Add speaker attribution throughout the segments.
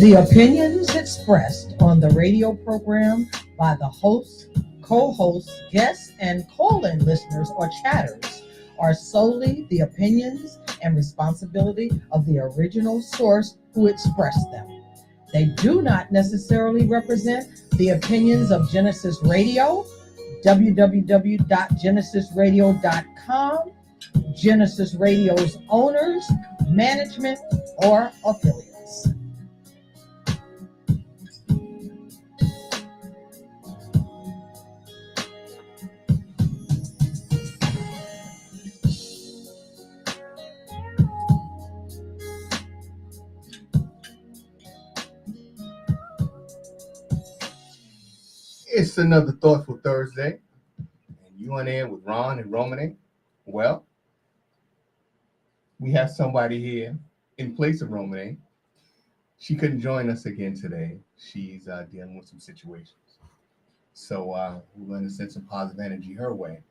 Speaker 1: The opinions expressed on the radio program by the hosts, co-hosts, guests, and call-in listeners or chatters are solely the opinions and responsibility of the original source who expressed them. They do not necessarily represent the opinions of Gynesis Radio, www.gynesisradio.com, Gynesis Radio's owners, management, or affiliates.
Speaker 2: It's another Thoughtful Thursday, and you on air with Ron and Romane. Well, we have somebody here in place of Romane. She couldn't join us again today. She's dealing with some situations. So we're going to send some positive energy her way.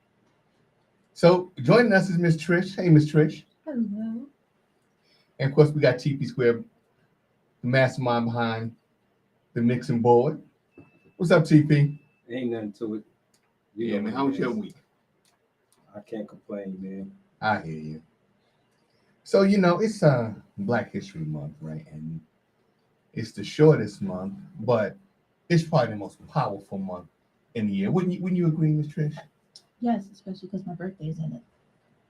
Speaker 2: So joining us is Miss Trish. Hey, Miss Trish.
Speaker 3: Hello.
Speaker 2: And of course, we got TP Square, the mastermind behind the mixing board. What's up, TP?
Speaker 4: Ain't nothing to it.
Speaker 2: Yeah, man. How was your week?
Speaker 4: I can't complain, man.
Speaker 2: I hear you. So, it's Black History Month, right? And it's the shortest month, but it's probably the most powerful month in the year. Wouldn't you agree, Ms. Trish?
Speaker 3: Yes, especially because my birthday's in it.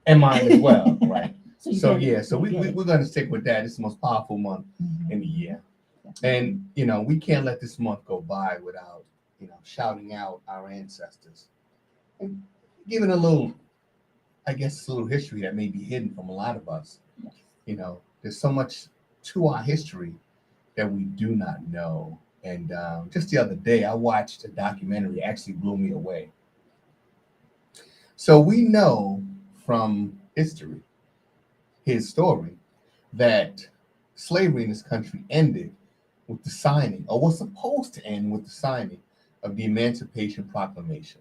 Speaker 2: And mine as well, right? So we're going to stick with that. It's the most powerful month in the year. And, we can't let this month go by without, shouting out our ancestors and giving a little history that may be hidden from a lot of us.
Speaker 3: Yes.
Speaker 2: There's so much to our history that we do not know. And just the other day, I watched a documentary, actually blew me away. So we know from history, his story, that slavery in this country ended with the signing, or was supposed to end with the signing of the Emancipation Proclamation.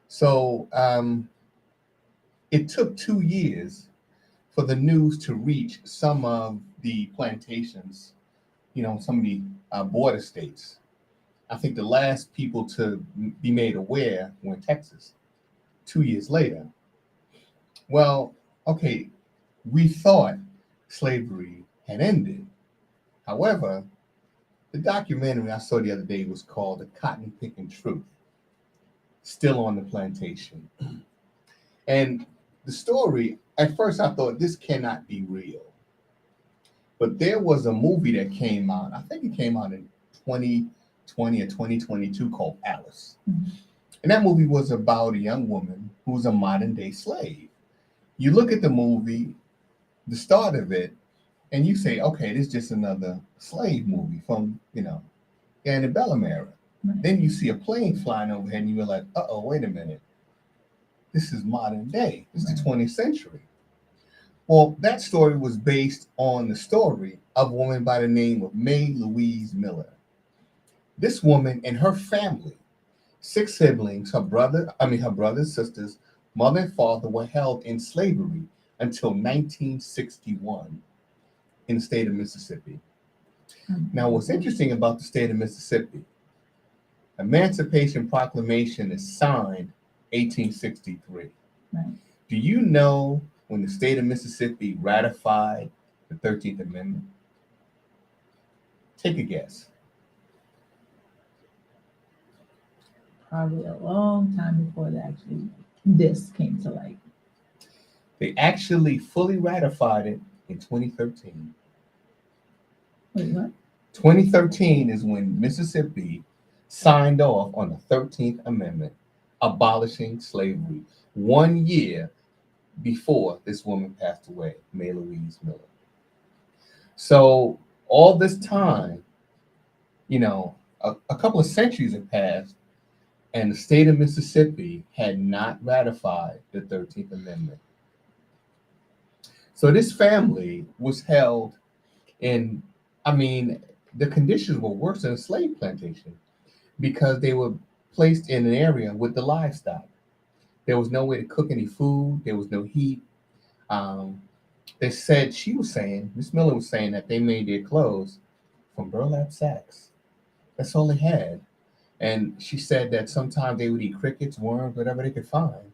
Speaker 2: So it took 2 years for the news to reach some of the plantations, some of the border states. I think the last people to be made aware were in Texas 2 years later. Well, okay, we thought slavery had ended. However, the documentary I saw the other day was called The Cotton Picking Truth, Still on the Plantation. And the story, at first I thought this cannot be real. But there was a movie that came out, I think it came out in 2020 or 2022 called Alice.
Speaker 3: Mm-hmm.
Speaker 2: And that movie was about a young woman who was a modern day slave. You look at the movie, the start of it, and you say, okay, this is just another slave movie from, the antebellum era.
Speaker 3: Right.
Speaker 2: Then you see a plane flying overhead and you're like, uh-oh, wait a minute. This is modern day. This is the 20th century. Well, that story was based on the story of a woman by the name of May Louise Miller. This woman and her family, 6 siblings, her brothers, sisters, mother and father were held in slavery until 1961 in the state of Mississippi. Now, what's interesting about the state of Mississippi, Emancipation Proclamation is signed 1863.
Speaker 3: Right.
Speaker 2: Do you know when the state of Mississippi ratified the 13th Amendment? Take a guess.
Speaker 3: Probably a long time before this came to light.
Speaker 2: They actually fully ratified it in 2013.
Speaker 3: Wait, what?
Speaker 2: 2013 is when Mississippi signed off on the 13th Amendment, abolishing slavery, 1 year before this woman passed away, May Louise Miller. So all this time, a couple of centuries have passed, and the state of Mississippi had not ratified the 13th Amendment. So this family was held in, the conditions were worse than a slave plantation because they were placed in an area with the livestock. There was no way to cook any food. There was no heat. Miss Miller was saying that they made their clothes from burlap sacks. That's all they had. And she said that sometimes they would eat crickets, worms, whatever they could find.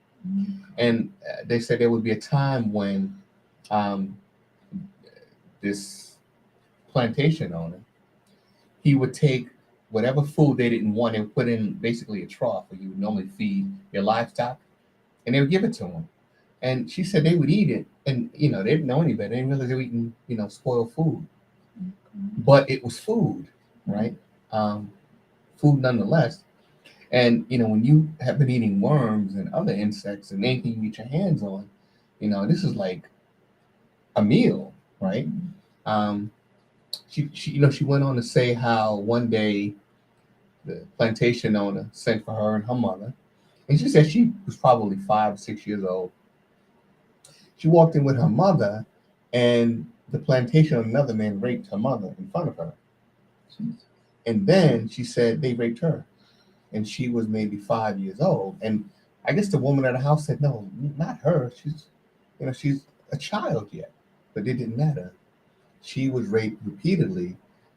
Speaker 2: And they said there would be a time when um, this plantation owner, he would take whatever food they didn't want and put in basically a trough where you would normally feed your livestock, and they would give it to them. And she said they would eat it, and they didn't know any better. They didn't realize they were eating spoiled food, but it was food, right? Food nonetheless. And when you have been eating worms and other insects and anything you get your hands on, this is like a meal, right? She went on to say how one day the plantation owner sent for her and her mother, and she said she was probably 5 or 6 years old. She walked in with her mother, and the plantation owner, another man, raped her mother in front of her. And then she said they raped her, and she was maybe 5 years old. And I guess the woman at the house said, "No, not her. She's a child yet." But it didn't matter. She was raped repeatedly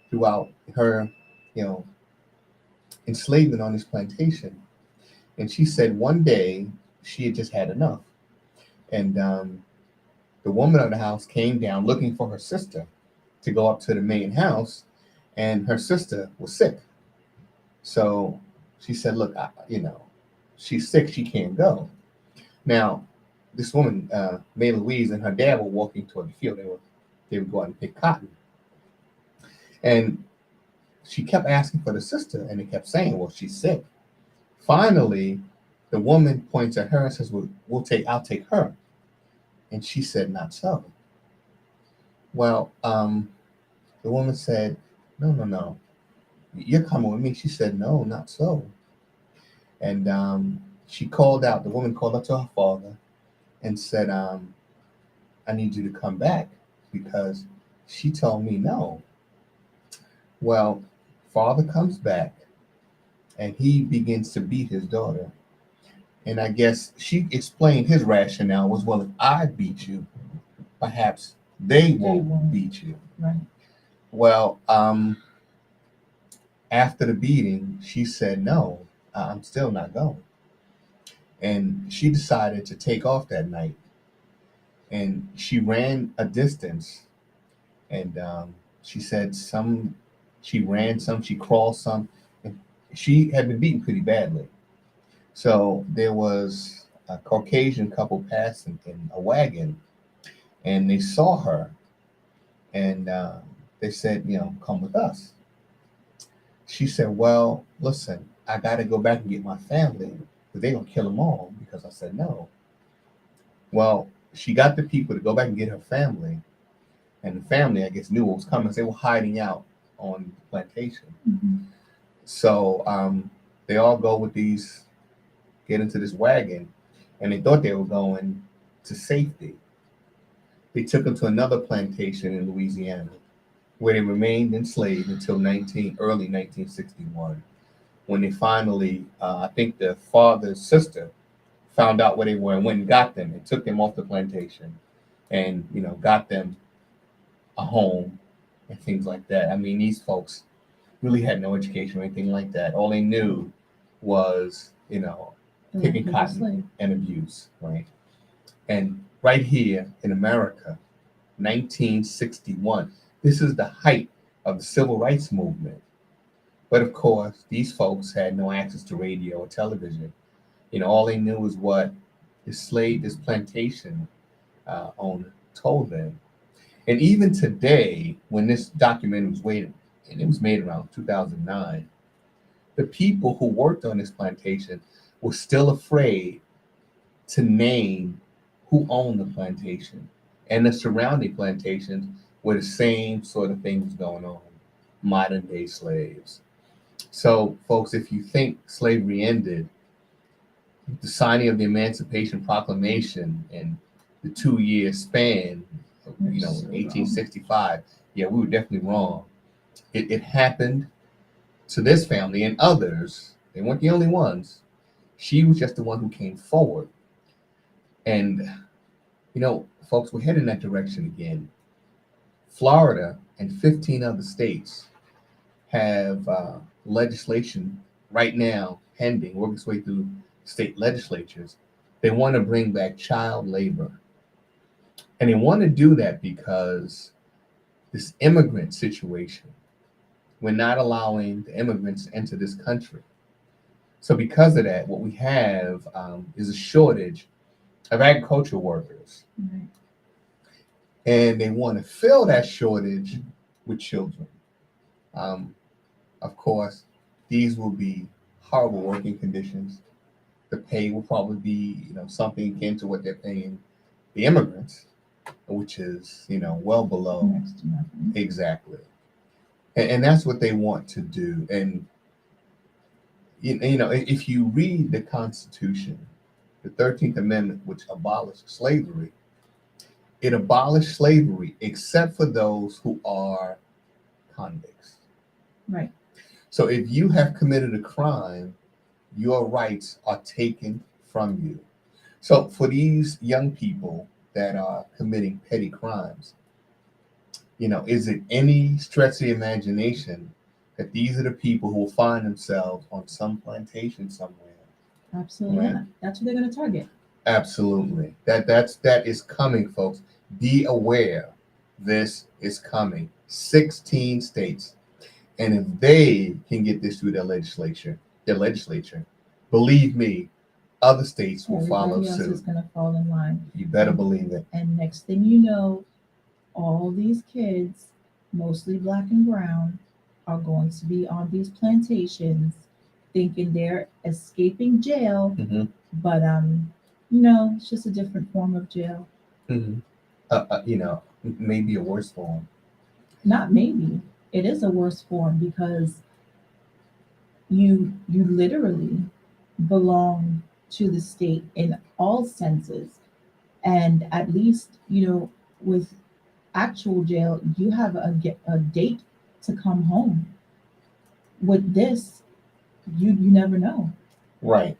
Speaker 2: throughout her, enslavement on this plantation. And she said one day she had just had enough. And the woman of the house came down looking for her sister to go up to the main house, and her sister was sick. So she said, "Look, she's sick. She can't go." Now, this woman, May Louise, and her dad were walking toward the field. They would go out and pick cotton. And she kept asking for the sister, and they kept saying, "Well, she's sick." Finally, the woman points at her and says, "Well, I'll take her." And she said, "Not so." Well, the woman said, "No, no, no. You're coming with me." She said, "No, not so." And the woman called up to her father and said, "I need you to come back because she told me no." Well, father comes back and he begins to beat his daughter. And I guess she explained his rationale was, "Well, if I beat you, perhaps they won't beat you."
Speaker 3: Right.
Speaker 2: Well, after the beating, she said, "No, I'm still not going." And she decided to take off that night. And she ran a distance. And she said she ran some, she crawled some. And she had been beaten pretty badly. So there was a Caucasian couple passing in a wagon, and they saw her, and they said, "Come with us." She said, "Well, listen, I got to go back and get my family because they're going to kill them all because I said no." Well, she got the people to go back and get her family, and the family, I guess, knew what was coming. So they were hiding out on the plantation.
Speaker 3: Mm-hmm.
Speaker 2: So they all get into this wagon, and they thought they were going to safety. They took them to another plantation in Louisiana, where they remained enslaved until early 1961, when they finally, I think the father's sister found out where they were and went and got them and took them off the plantation and, got them a home and things like that. I mean, these folks really had no education or anything like that. All they knew was, picking cotton and abuse, right? And right here in America, 1961, this is the height of the civil rights movement. But of course, these folks had no access to radio or television. All they knew was what this plantation owner told them. And even today, when this documentary was made, and it was made around 2009, the people who worked on this plantation were still afraid to name who owned the plantation. And the surrounding plantations where the same sort of thing was going on, modern day slaves. So, folks, if you think slavery ended, the signing of the Emancipation Proclamation and the 2-year span, 1865, yeah, we were definitely wrong. It happened to this family and others. They weren't the only ones. She was just the one who came forward. And, folks, we're heading that direction again. Florida and 15 other states have legislation right now pending, working its way through state legislatures. They want to bring back child labor. And they want to do that because this immigrant situation, we're not allowing the immigrants to enter this country. So because of that, what we have is a shortage of agricultural workers.
Speaker 3: Right.
Speaker 2: And they want to fill that shortage with children. Of course, these will be horrible working conditions. The pay will probably be, something akin to what they're paying the immigrants, which is, well below.
Speaker 3: Next to nothing.
Speaker 2: Exactly. And that's what they want to do. And, if you read the Constitution, the 13th Amendment, which abolished slavery, it abolished slavery except for those who are convicts.
Speaker 3: Right.
Speaker 2: So if you have committed a crime, your rights are taken from you. So for these young people that are committing petty crimes, is it any stretch of the imagination that these are the people who will find themselves on some plantation somewhere?
Speaker 3: Absolutely
Speaker 2: Right.
Speaker 3: not. That's what they're going to target.
Speaker 2: Absolutely. That is coming, folks. Be aware. This is coming. 16 states. And if they can get this through their legislature, believe me, other states will follow
Speaker 3: Everybody else is
Speaker 2: suit.
Speaker 3: going to fall in line.
Speaker 2: You better believe it.
Speaker 3: And next thing you know, all these kids, mostly black and brown, are going to be on these plantations thinking they're escaping jail,
Speaker 2: Mhm.
Speaker 3: but it's just a different form of jail.
Speaker 2: Mhm. Maybe a worse form.
Speaker 3: Not maybe. It is a worse form because you literally belong to the state in all senses. And at least, with actual jail, you have a date to come home. With this, you never know,
Speaker 2: Right.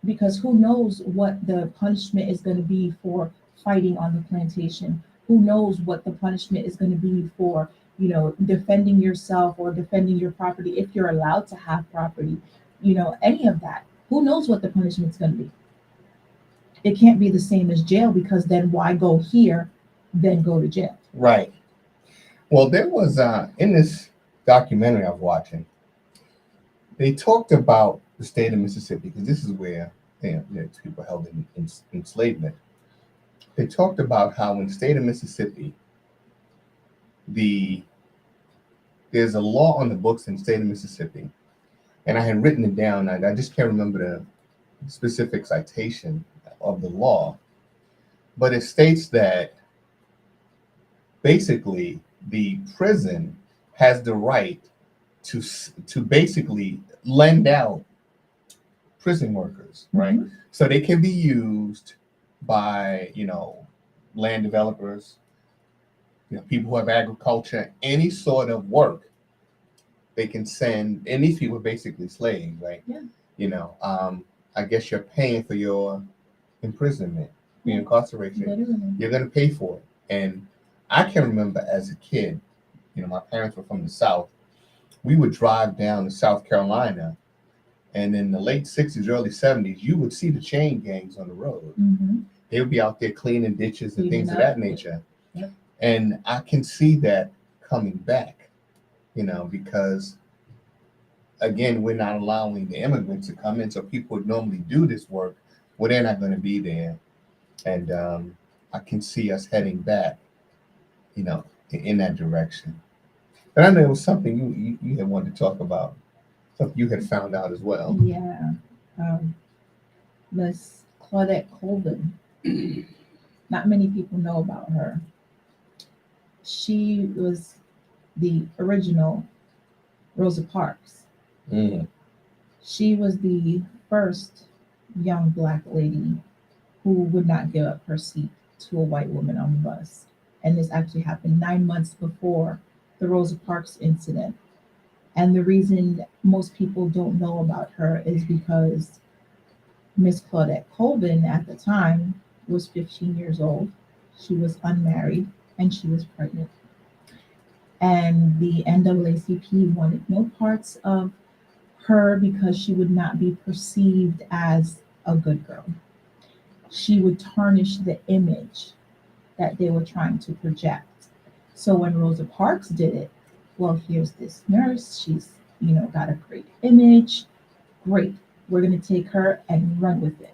Speaker 3: because who knows what the punishment is going to be for fighting on the plantation? Who knows what the punishment is going to be for, defending yourself or defending your property if you're allowed to have property, any of that. Who knows what the punishment's going to be? It can't be the same as jail, because then why go here, then go to jail?
Speaker 2: Right. Well, there was in this documentary I was watching, they talked about the state of Mississippi, because this is where people held in enslavement. They talked about how in the state of Mississippi, there's a law on the books in the state of Mississippi, and I had written it down. I just can't remember the specific citation of the law, but it states that basically the prison has the right to basically lend out prison workers, right?
Speaker 3: Mhm.
Speaker 2: So they can be used by land developers, people who have agriculture, any sort of work. They can send, and these people are basically slaves, right?
Speaker 3: Yeah.
Speaker 2: I guess you're paying for your imprisonment, your incarceration.
Speaker 3: Literally.
Speaker 2: You're going to pay for it. And I can remember as a kid, my parents were from the South. We would drive down to South Carolina, and in the late 60s, early 70s, you would see the chain gangs on the road.
Speaker 3: Mm-hmm.
Speaker 2: They would be out there cleaning ditches and
Speaker 3: Cleaning
Speaker 2: things of
Speaker 3: up.
Speaker 2: that nature.
Speaker 3: Yep.
Speaker 2: And I can see that coming back, because again, we're not allowing the immigrants to come in. So people would normally do this work. Well, they're not going to be there. And I can see us heading back, in that direction. But I know it was something you had wanted to talk about, something you had found out as well.
Speaker 3: Yeah. Miss Claudette Colvin. Not many people know about her. She was the original Rosa Parks.
Speaker 2: Mm.
Speaker 3: She was the first young Black lady who would not give up her seat to a white woman on the bus. And this actually happened 9 months before the Rosa Parks incident. And the reason most people don't know about her is because Miss Claudette Colvin at the time was 15 years old. She was unmarried and she was pregnant. and the NAACP wanted no parts of her because she would not be perceived as a good girl. She would tarnish the image that they were trying to project. So when Rosa Parks did it, well, here's this nurse. She's, got a great image. Great. We're going to take her and run with it.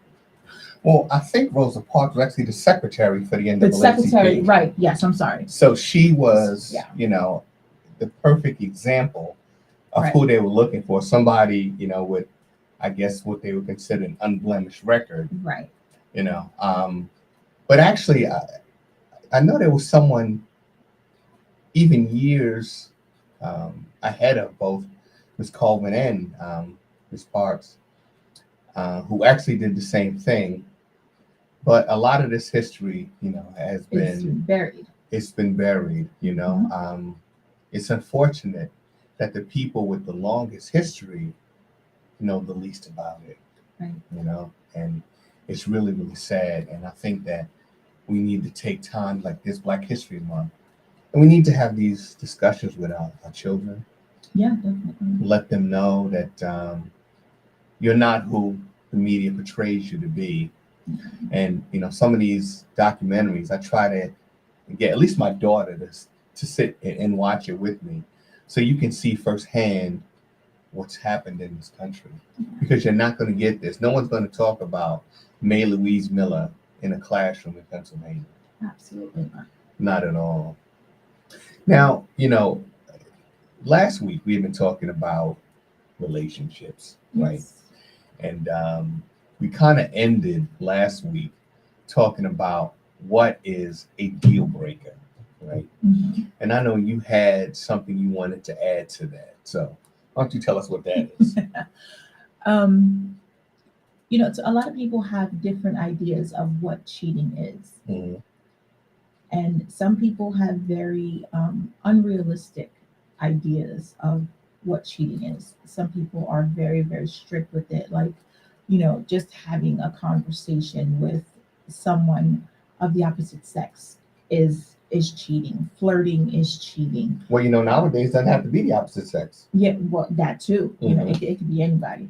Speaker 2: Well, I think Rosa Parks was actually the secretary for the NAACP.
Speaker 3: The secretary, right. Yes, I'm sorry.
Speaker 2: So she was,
Speaker 3: Yeah.
Speaker 2: the perfect example of
Speaker 3: Right.
Speaker 2: who they were looking for. Somebody, with, I guess, what they would consider an unblemished record.
Speaker 3: Right.
Speaker 2: But actually, I know there was someone even years ahead of both Ms. Colvin and Ms. Parks who actually did the same thing. But a lot of this history, has
Speaker 3: It's
Speaker 2: been
Speaker 3: buried.
Speaker 2: It's been buried. It's unfortunate that the people with the longest history know the least about it.
Speaker 3: Right.
Speaker 2: And it's really, really sad. And I think that we need to take time like this Black History Month, and we need to have these discussions with our children.
Speaker 3: Yeah, definitely.
Speaker 2: Let them know that you're not who the media portrays you to be. And some of these documentaries, I try to get at least my daughter to sit and watch it with me, so you can see firsthand what's happened in this country. Because you're not going to get this. No one's going to talk about May Louise Miller in a classroom in Pennsylvania.
Speaker 3: Absolutely not.
Speaker 2: Not at all. Now, last week we had been talking about relationships, right?
Speaker 3: Yes.
Speaker 2: And we kind of ended last week talking about what is a deal breaker, right?
Speaker 3: Mm-hmm.
Speaker 2: And I know you had something you wanted to add to that. So why don't you tell us what that is?
Speaker 3: A lot of people have different ideas of what cheating is.
Speaker 2: Mhm.
Speaker 3: And some people have very unrealistic ideas of what cheating is. Some people are very, very strict with it. Like, just having a conversation with someone of the opposite sex is cheating. Flirting is cheating.
Speaker 2: Well, nowadays it doesn't have to be the opposite sex.
Speaker 3: Yeah, well, that too. It could be anybody.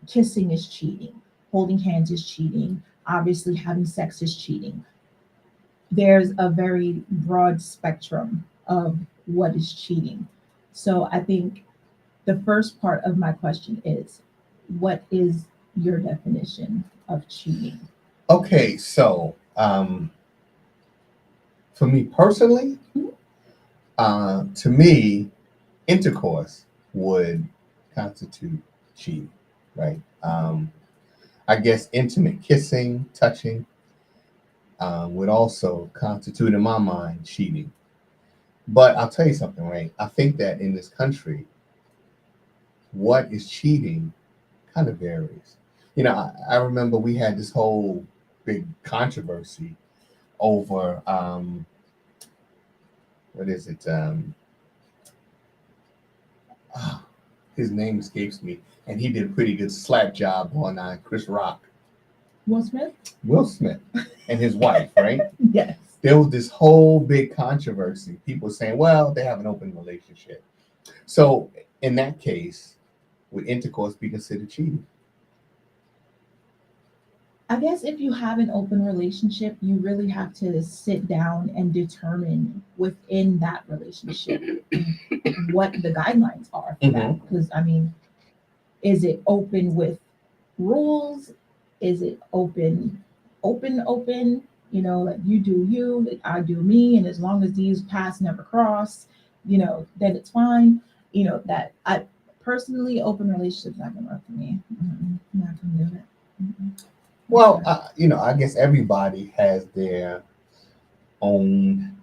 Speaker 3: Kissing is cheating. Holding hands is cheating. Obviously, having sex is cheating. There's a very broad spectrum of what is cheating. So I think the first part of my question is, what is your definition of cheating?
Speaker 2: Okay, so for me personally, to me, intercourse would constitute cheating, right? I guess intimate kissing, touching would also constitute, in my mind, cheating. But I'll tell you something, right? I think that in this country, what is cheating kind of varies. I remember we had this whole big controversy over what is it? His name escapes me, and he did a pretty good slap job on Chris Rock.
Speaker 3: Will Smith?
Speaker 2: Will Smith and his wife, right?
Speaker 3: Yes.
Speaker 2: There was this whole big controversy. People saying, well, they have an open relationship. So in that case, would intercourse be considered cheating?
Speaker 3: I guess if you have an open relationship, you really have to sit down and determine within that relationship what the guidelines are for that. Because, is it open with rules? Is it open? Like you do you, like I do me, and as long as these paths never cross, then it's fine. That I personally, open relationships not gonna work for me. Not gonna do it.
Speaker 2: Well, I guess everybody has their own,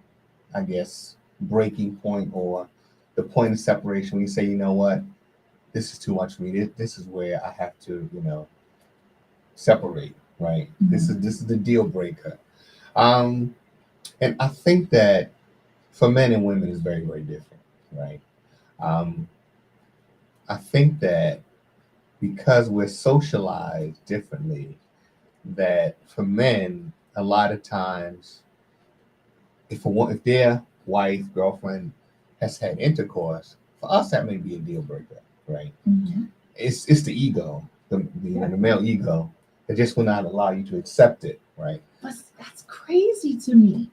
Speaker 2: I guess, breaking point or the point of separation when you say, you know what, this is too much for me. This is where I have to, separate, right?
Speaker 3: Mm-hmm.
Speaker 2: This is the deal breaker. And I think that for men and women is very, very different, right? I think that because we're socialized differently, that for men, a lot of times, if they're wife, girlfriend has had intercourse, for us that may be a deal breaker, right?
Speaker 3: Mhm.
Speaker 2: It's the ego, the male ego that just will not allow you to accept it, right?
Speaker 3: But that's crazy to me.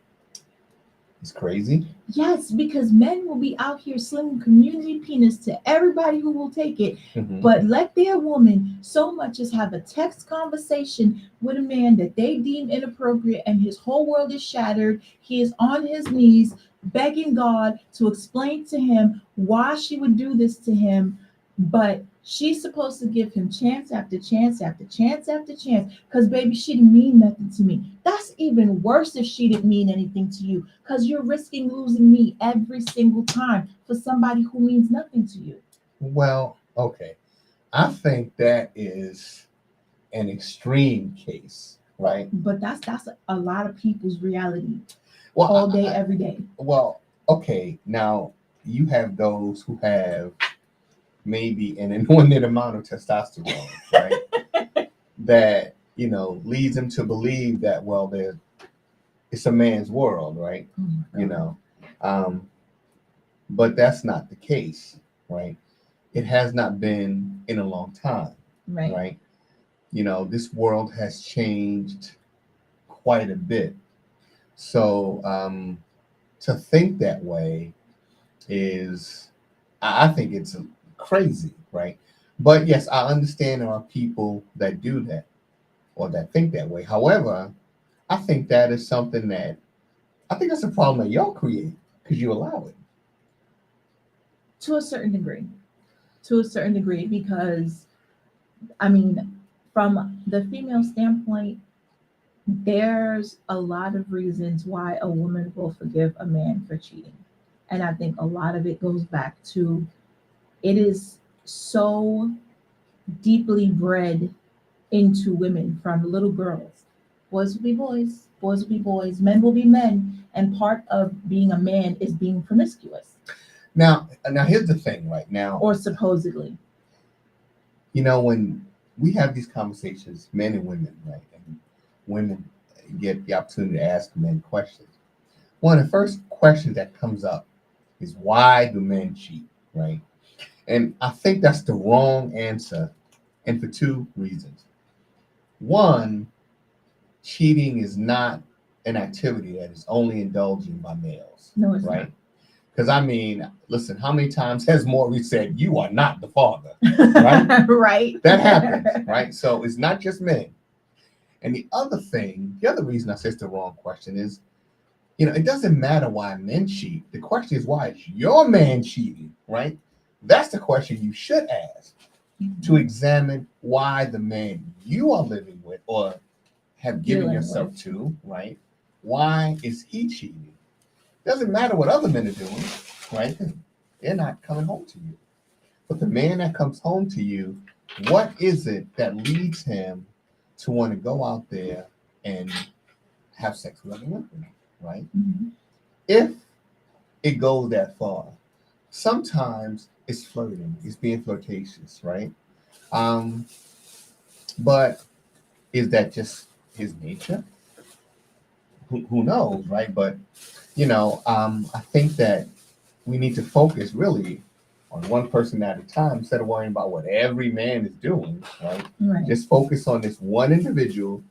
Speaker 2: It's crazy.
Speaker 3: Yes, because men will be out here slinging community penis to everybody who will take it,
Speaker 2: Mhm.
Speaker 3: but let their woman so much as have a text conversation with a man that they deem inappropriate, and his whole world is shattered. He is on his knees begging God to explain to him why she would do this to him, but she's supposed to give him chance after chance after chance after chance because baby, she didn't mean nothing to me. That's even worse if she didn't mean anything to you because you're risking losing me every single time for somebody who means nothing to you.
Speaker 2: Well, okay. I think that is an extreme case, right?
Speaker 3: But that's a lot of people's reality
Speaker 2: Well,
Speaker 3: all day, every day.
Speaker 2: well, okay. Now you have those who have maybe an inordinate amount of testosterone, right? That leads them to believe that it's a man's world, right?
Speaker 3: Oh my
Speaker 2: You
Speaker 3: God.
Speaker 2: know, but that's not the case, right? It has not been in a long time,
Speaker 3: Right.
Speaker 2: right? This world has changed quite a bit. So to think that way is, I think it's crazy, right? But yes, I understand there are people that do that or that think that way. However, I think that is something that I think that's a problem that y'all create because you allow it.
Speaker 3: To a certain degree. To a certain degree, because I mean, from the female standpoint, there's a lot of reasons why a woman will forgive a man for cheating. And I think a lot of it goes back to it is so deeply bred into women from little girls. Boys will be boys, boys will be boys, men will be men. And part of being a man is being promiscuous,
Speaker 2: Now here's the thing, right now.
Speaker 3: or supposedly.
Speaker 2: When we have these conversations, men and women, right, and women get the opportunity to ask men questions. One of the first questions that comes up is why do men cheat, right? And I think that's the wrong answer, and for two reasons. One, cheating is not an activity that is only indulged in by males,
Speaker 3: No, it's
Speaker 2: right? Because I mean, listen, how many times has Maury said, "You are not the father"?
Speaker 3: not. Right.
Speaker 2: That happens, right? So it's not just men. And the other reason I said it's the wrong question is, it doesn't matter why men cheat. The question is why is your man cheating, right? That's the question you should ask to examine why the man you are living with or have given
Speaker 3: Dealing
Speaker 2: yourself
Speaker 3: with.
Speaker 2: to, right? Why is he cheating? Doesn't matter what other men are doing, right? They're not coming home to you. But the man that comes home to you, what is it that leads him to want to go out there and have sex with other women, right?
Speaker 3: Mhm.
Speaker 2: If it goes that far, sometimes it's flirting, it's being flirtatious, right? Um, but is that just his nature? Who knows, right? But I think that we need to focus really on one person at a time instead of worrying about what every man is doing, right?
Speaker 3: Right.
Speaker 2: Just focus on this one individual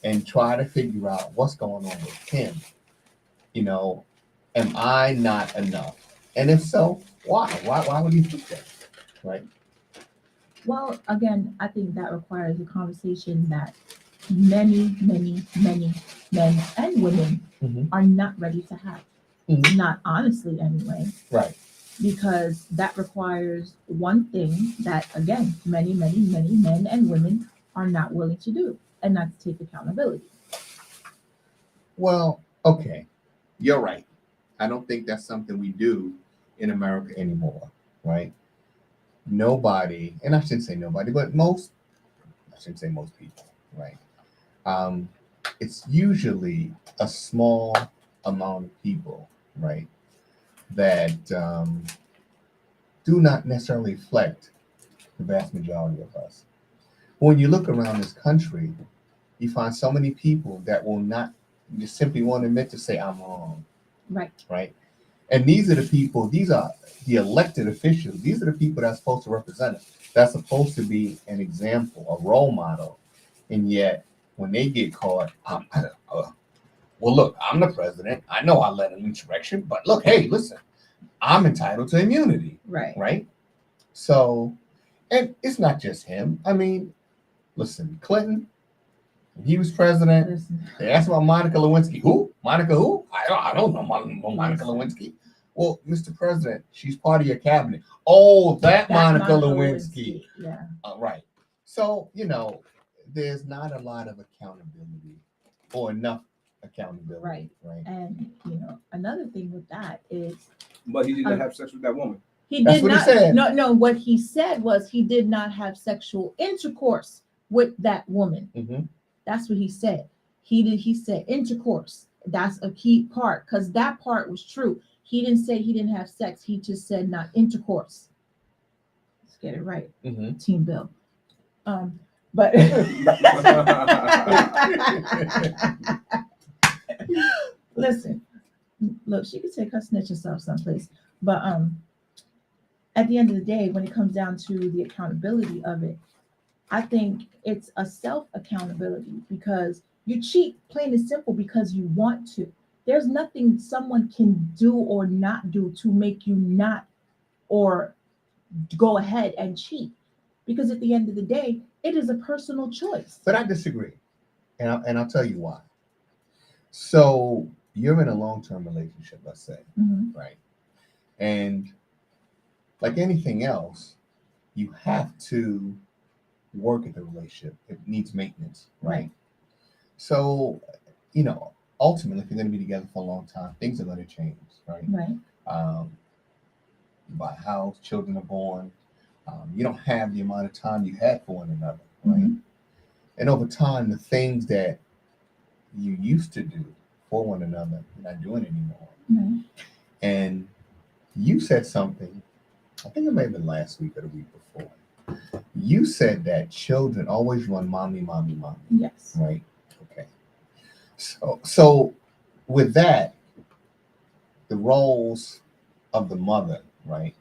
Speaker 2: and try to figure out what's going on with him. Am I not enough? And if so, why? Why would he think that? Right?
Speaker 3: Well, again, I think that requires a conversation that many, many, many men and women
Speaker 2: Mm-hmm.
Speaker 3: are not ready to have.
Speaker 2: Mhm.
Speaker 3: Not honestly, anyway,
Speaker 2: Right.
Speaker 3: because that requires one thing that, again, many, many, many men and women are not willing to do, and that's take accountability.
Speaker 2: Well, okay. You're right. I don't think that's something we do in America anymore, right? Nobody, and I shouldn't say nobody, but I shouldn't say most people, right? Um, it's usually a small amount of people, right, that do not necessarily reflect the vast majority of us. When you look around this country, you find so many people that will not just simply want to admit to say I'm wrong,
Speaker 3: Right.
Speaker 2: right? And these are the people, these are the elected officials. These are the people that's supposed to represent us. That's supposed to be an example, a role model. And yet, when they get caught, well, look, I'm the president. I know I led an insurrection, but look, hey, listen, I'm entitled to immunity,
Speaker 3: Right.
Speaker 2: right? So, and it's not just him. I mean, listen, Clinton, when he was president,
Speaker 3: Listen,
Speaker 2: they asked about Monica Lewinsky. Who? Monica who? I don't know Monica Lewinsky. Well, Mr. President, she's part of your cabinet. Oh, that Monica Lewinsky.
Speaker 3: Yeah.
Speaker 2: Right. So, there's not a lot of accountability or enough accountability.
Speaker 3: Right.
Speaker 2: Right.
Speaker 3: And another thing with that is
Speaker 4: But he didn't have sex with that woman.
Speaker 3: he
Speaker 2: That's
Speaker 3: did
Speaker 2: what he
Speaker 3: not.
Speaker 2: said.
Speaker 3: No. What he said was he did not have sexual intercourse with that woman.
Speaker 2: Mm-hmm.
Speaker 3: That's what he said. He said intercourse. That's a key part because that part was true. He didn't say he didn't have sex. He just said not intercourse. Let's get it right,
Speaker 2: Mm-hmm.
Speaker 3: Team Bill. But listen, look, she could take her snitch herself someplace. But at the end of the day, when it comes down to the accountability of it, I think it's a self accountability because you cheat plain and simple because you want to. There's nothing someone can do or not do to make you not or go ahead and cheat. Because at the end of the day, it is a personal choice.
Speaker 2: But I disagree. And I'll tell you why. So you're in a long-term relationship, let's say,
Speaker 3: Mhm.
Speaker 2: right? And like anything else, you have to work at the relationship. It needs maintenance, right?
Speaker 3: Right.
Speaker 2: So, ultimately, if you're going to be together for a long time, things are going to change, right?
Speaker 3: Right.
Speaker 2: You buy a house, children are born. You don't have the amount of time you had for one another, right?
Speaker 3: Mhm.
Speaker 2: And over time, the things that you used to do for one another, you're not doing anymore.
Speaker 3: Right.
Speaker 2: And you said something, I think it may have been last week or the week before. You said that children always run mommy, mommy, mommy,
Speaker 3: Yes.
Speaker 2: right? Okay. So with that, the roles of the mother, right?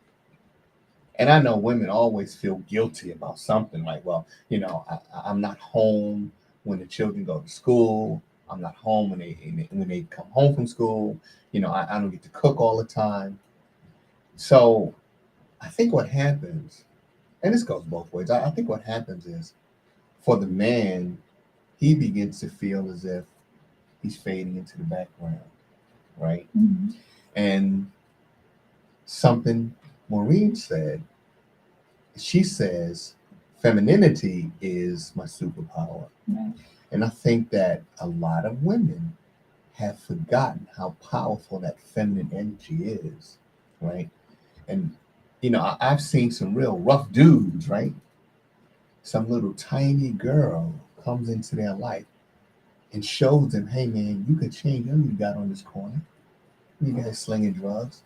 Speaker 2: And I know women always feel guilty about something like, well, I'm not home when the children go to school. I'm not home when they come home from school. I don't get to cook all the time. So I think what happens, and this goes both ways, I think what happens is for the man, he begins to feel as if he's fading into the background, right?
Speaker 3: Mhm.
Speaker 2: And something Maureen said, she says, femininity is my superpower.
Speaker 3: Right.
Speaker 2: And I think that a lot of women have forgotten how powerful that feminine energy is, right? And, I've seen some real rough dudes, right? Some little tiny girl comes into their life and shows them, hey, man, you could change them. You got on this corner. You guys slinging drugs.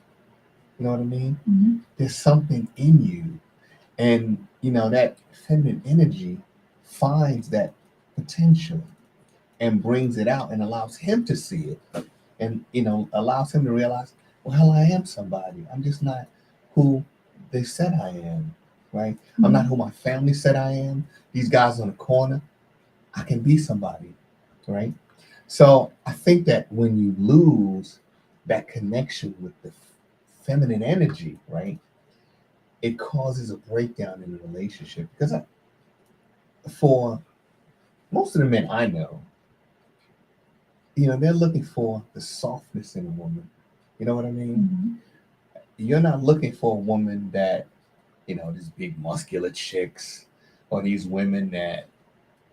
Speaker 2: You know what I mean?
Speaker 3: Mhm.
Speaker 2: There's something in you. And, that feminine energy finds that potential and brings it out and allows him to see it and, allows him to realize, well, hell, I am somebody. I'm just not who they said I am, right? I'm not who my family said I am. These guys on the corner, I can be somebody, right? So I think that when you lose that connection with the feminine energy, right, it causes a breakdown in the relationship. Because for most of the men I know, they're looking for the softness in a woman. You know what I mean?
Speaker 3: Mhm.
Speaker 2: You're not looking for a woman that, these big muscular chicks or these women that,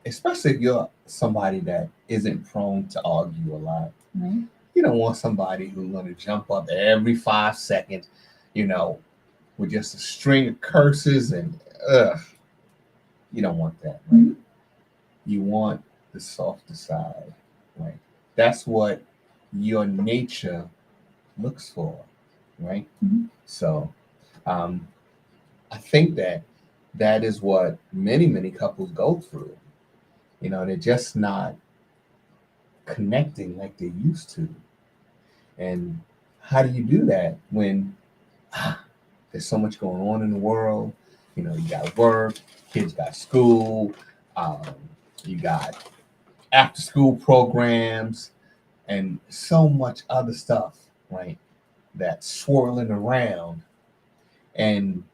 Speaker 2: especially if you're somebody that isn't prone to argue a lot.
Speaker 3: Right.
Speaker 2: You don't want somebody who's going to jump up every 5 seconds, with just a string of curses and you don't want that, right?
Speaker 3: Mhm.
Speaker 2: You want the softer side, right? That's what your nature looks for, right?
Speaker 3: Mhm.
Speaker 2: So I think that is what many couples go through. They're just not connecting like they used to. And how do you do that when there's so much going on in the world? You know, you got work, kids got school, um, you got after school programs, and so much other stuff, right? That's swirling around. And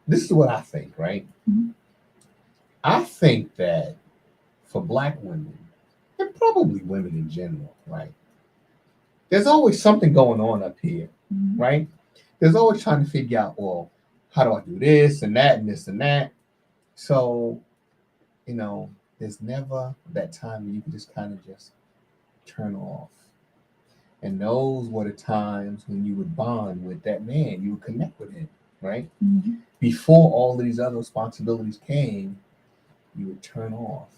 Speaker 2: this is what I think, right?
Speaker 3: Mhm.
Speaker 2: I think that for Black women, and probably women in general, right? There's always something going on up here,
Speaker 3: Mhm.
Speaker 2: right? There's always trying to figure out, well, how do I do this and that and this and that? So, you know, there's never that time where you can just kind of just turn off. And those were the times when you would bond with that man, you would connect with him, right?
Speaker 3: Mhm.
Speaker 2: Before all of these other responsibilities came, you would turn off.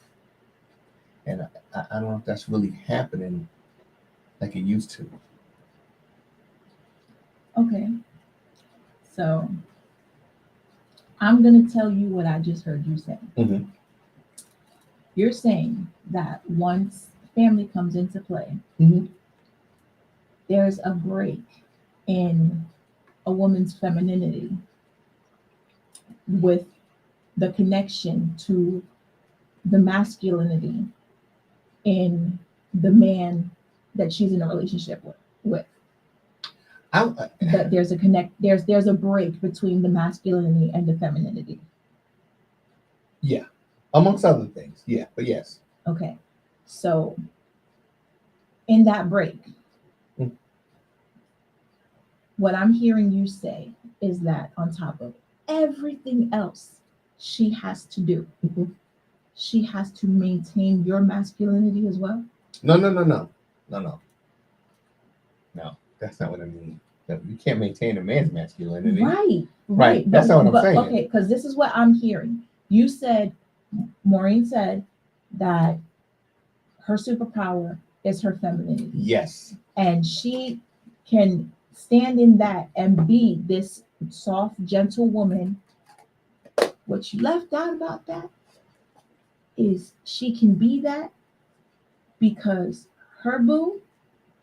Speaker 2: And I don't know if that's really happening like it used to.
Speaker 3: Okay. So I'm going to tell you what I just heard you say.
Speaker 2: Mm-hmm.
Speaker 3: You're saying that once family comes into play,
Speaker 2: Mm-hmm.
Speaker 3: there's a break in a woman's femininity with the connection to the masculinity in the man that she's in a relationship with. That there's a break between the masculinity and the femininity.
Speaker 2: Yeah, amongst other things. Yeah, but yes.
Speaker 3: Okay. So in that break,
Speaker 2: Mm.
Speaker 3: what I'm hearing you say is that on top of everything else she has to do,
Speaker 2: Mhm.
Speaker 3: she has to maintain your masculinity as well.
Speaker 2: No, no, no, no, no, no, no. That's not what I mean. That you can't maintain a man's masculinity.
Speaker 3: Right,
Speaker 2: Right.
Speaker 3: right.
Speaker 2: That's not what I'm saying.
Speaker 3: Okay, because this is what I'm hearing. You said, Maureen said that her superpower is her femininity.
Speaker 2: Yes.
Speaker 3: And she can stand in that and be this soft, gentle woman. What you left out about that is she can be that because her boo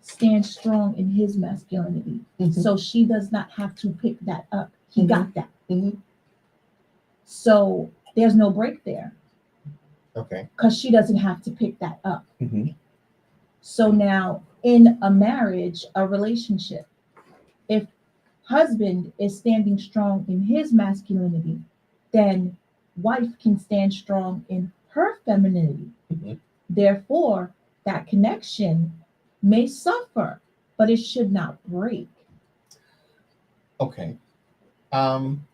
Speaker 3: stands strong in his masculinity.
Speaker 2: Mhm.
Speaker 3: So she does not have to pick that up. He
Speaker 2: Mhm.
Speaker 3: got that.
Speaker 2: Mhm.
Speaker 3: So there's no break there
Speaker 2: Okay.
Speaker 3: because she doesn't have to pick that up.
Speaker 2: Mm-hmm.
Speaker 3: So now in a marriage, a relationship, if husband is standing strong in his masculinity, then wife can stand strong in her femininity.
Speaker 2: Mm-hmm.
Speaker 3: Therefore, that connection may suffer, but it should not break.
Speaker 2: Okay. Um.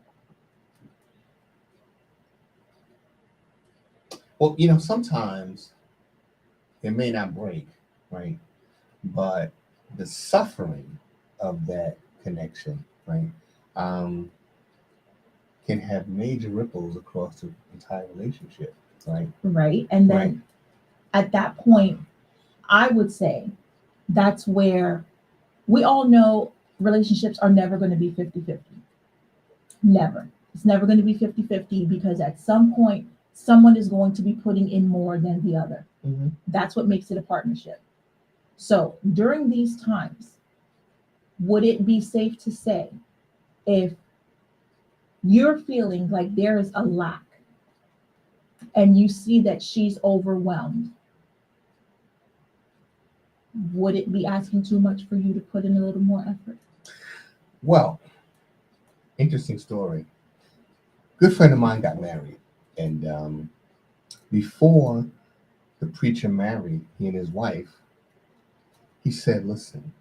Speaker 2: Well, you know, sometimes it may not break, right? But the suffering of that connection, right, um, can have major ripples across the entire relationship, right?
Speaker 3: Right. And then
Speaker 2: Right.
Speaker 3: at that point, I would say that's where we all know relationships are never going to be 50-50. Never. It's never going to be 50-50 because at some point, someone is going to be putting in more than the other.
Speaker 2: Mm-hmm.
Speaker 3: That's what makes it a partnership. So during these times, would it be safe to say if you're feeling like there is a lack and you see that she's overwhelmed, would it be asking too much for you to put in a little more effort?
Speaker 2: Well, interesting story. Good friend of mine got married, and before the preacher married he and his wife, he said, "Listen,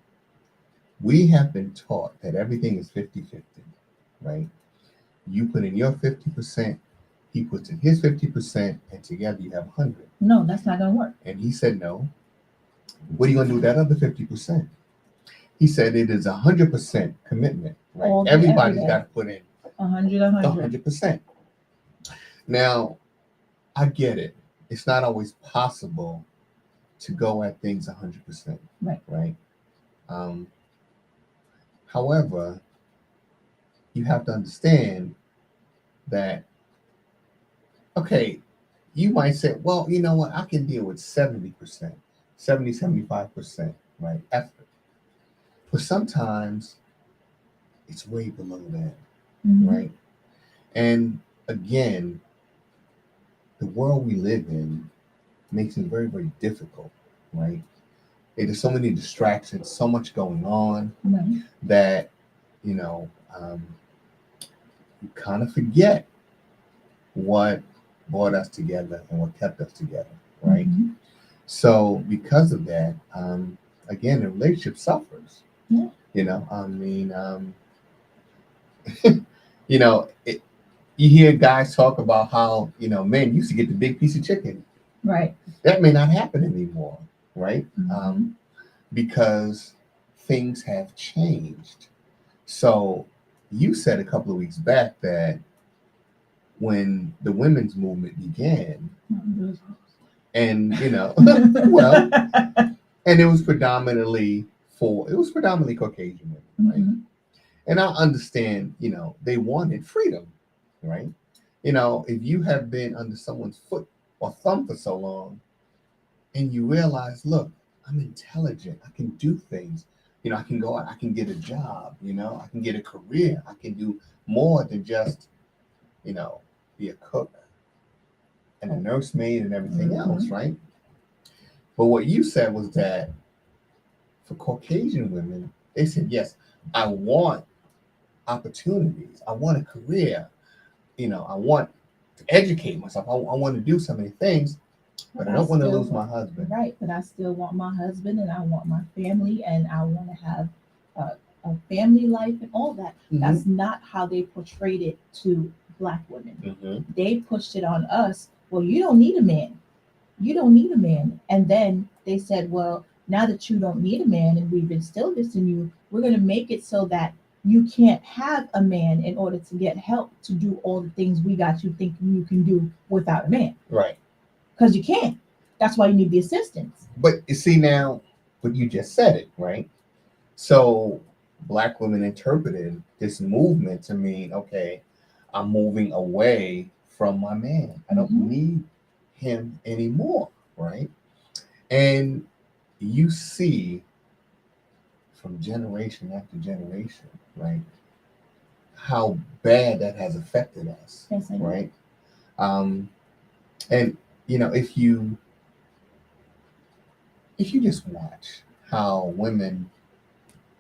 Speaker 2: we have been taught that everything is 50-50, right? You put in your 50%, he puts in his 50%, and together you have 100."
Speaker 3: No, that's not going to work.
Speaker 2: And he said, "No. What are you going to do with that other 50%?" He said, "It is 100% commitment, right?
Speaker 3: All day,
Speaker 2: Everybody's
Speaker 3: every day.
Speaker 2: got to put in
Speaker 3: 100.
Speaker 2: 100%." Now, I get it. It's not always possible to go at things 100%,
Speaker 3: Right.
Speaker 2: right? However, you have to understand that, okay, you might say, well, you know what, I can deal with 70%, 70, 75%, right? Effort. But sometimes it's way below that,
Speaker 3: Mhm.
Speaker 2: right? And again, the world we live in makes it very, very difficult, right? There's so many distractions, so much going on
Speaker 3: Right.
Speaker 2: that, you know, you kind of forget what brought us together and what kept us together, right?
Speaker 3: Mhm.
Speaker 2: So because of that, again, the relationship suffers.
Speaker 3: Yeah.
Speaker 2: You know, I mean, you know, you hear guys talk about how, you know, men used to get the big piece of chicken.
Speaker 3: Right.
Speaker 2: That may not happen anymore, right?
Speaker 3: Mhm.
Speaker 2: Because things have changed. So you said a couple of weeks back that when the women's movement began, and you know, well, and it was predominantly Caucasian women, right?
Speaker 3: Mhm.
Speaker 2: And I understand, you know, they wanted freedom, right? You know, if you have been under someone's foot or thumb for so long, and you realize, look, I'm intelligent, I can do things, you know, I can go out, I can get a job, you know, I can get a career, I can do more than just, you know, be a cook and a nursemaid and everything else, right? But what you said was that for Caucasian women, they said, yes, I want opportunities, I want a career, you know, I want to educate myself, I want to do so many things, but I don't want to lose my husband.
Speaker 3: Right, but I still want my husband and I want my family and I want to have a family life and all that.
Speaker 2: Mhm.
Speaker 3: That's not how they portrayed it to Black women.
Speaker 2: Mhm.
Speaker 3: They pushed it on us. Well, you don't need a man. You don't need a man. And then they said, well, now that you don't need a man and we've instilled this in you, we're going to make it so that you can't have a man in order to get help to do all the things we got you thinking you can do without a man.
Speaker 2: Right.
Speaker 3: Because you can't. That's why you need the assistance.
Speaker 2: But you see now, but you just said it, right? So Black women interpreted this movement to mean, okay, I'm moving away from my man. I don't
Speaker 3: Mhm.
Speaker 2: need him anymore, right? And you see from generation after generation, right, how bad that has affected us,
Speaker 3: Yes, I know.
Speaker 2: right? And you know, if you just watch how women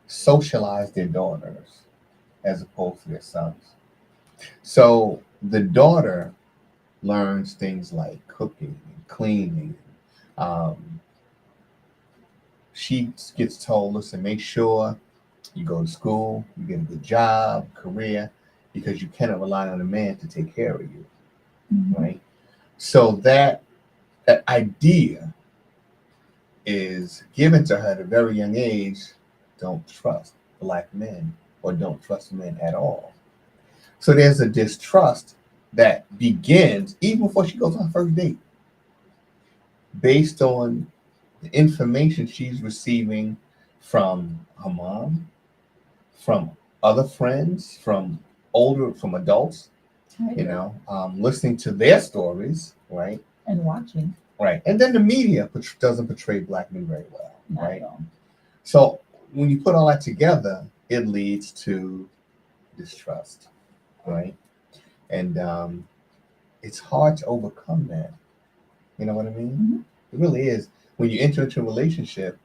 Speaker 2: socialize their daughters as opposed to their sons. So the daughter learns things like cooking and cleaning. Um, she gets told, listen, make sure you go to school, you get a good job, career, because you cannot rely on a man to take care of you,
Speaker 3: Mhm.
Speaker 2: right? So that idea is given to her at a very young age. Don't trust Black men or don't trust men at all. So there's a distrust that begins even before she goes on her first date, based on the information she's receiving from her mom, from other friends, from adults, you know, listening to their stories, right?
Speaker 3: And watching.
Speaker 2: Right. And then the media doesn't portray Black men very well,
Speaker 3: Not
Speaker 2: right?
Speaker 3: at all.
Speaker 2: So when you put all that together, it leads to distrust, right? And it's hard to overcome that. You know what I mean?
Speaker 3: Mhm.
Speaker 2: It really is. When you enter into a relationship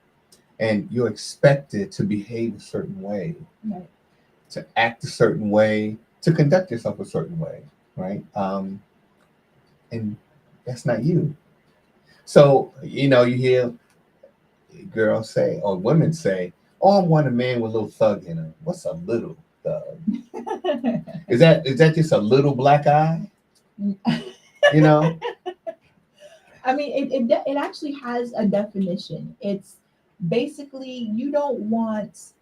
Speaker 2: and you're expected to behave a certain way,
Speaker 3: Right.
Speaker 2: to act a certain way, to conduct yourself a certain way, right? And that's not you. So, you know, you hear girls say, or women say, oh, I want a man with a little thug in him. What's a little thug? Is that just a little black eye? You know?
Speaker 3: I mean, it actually has a definition. It's basically you don't want,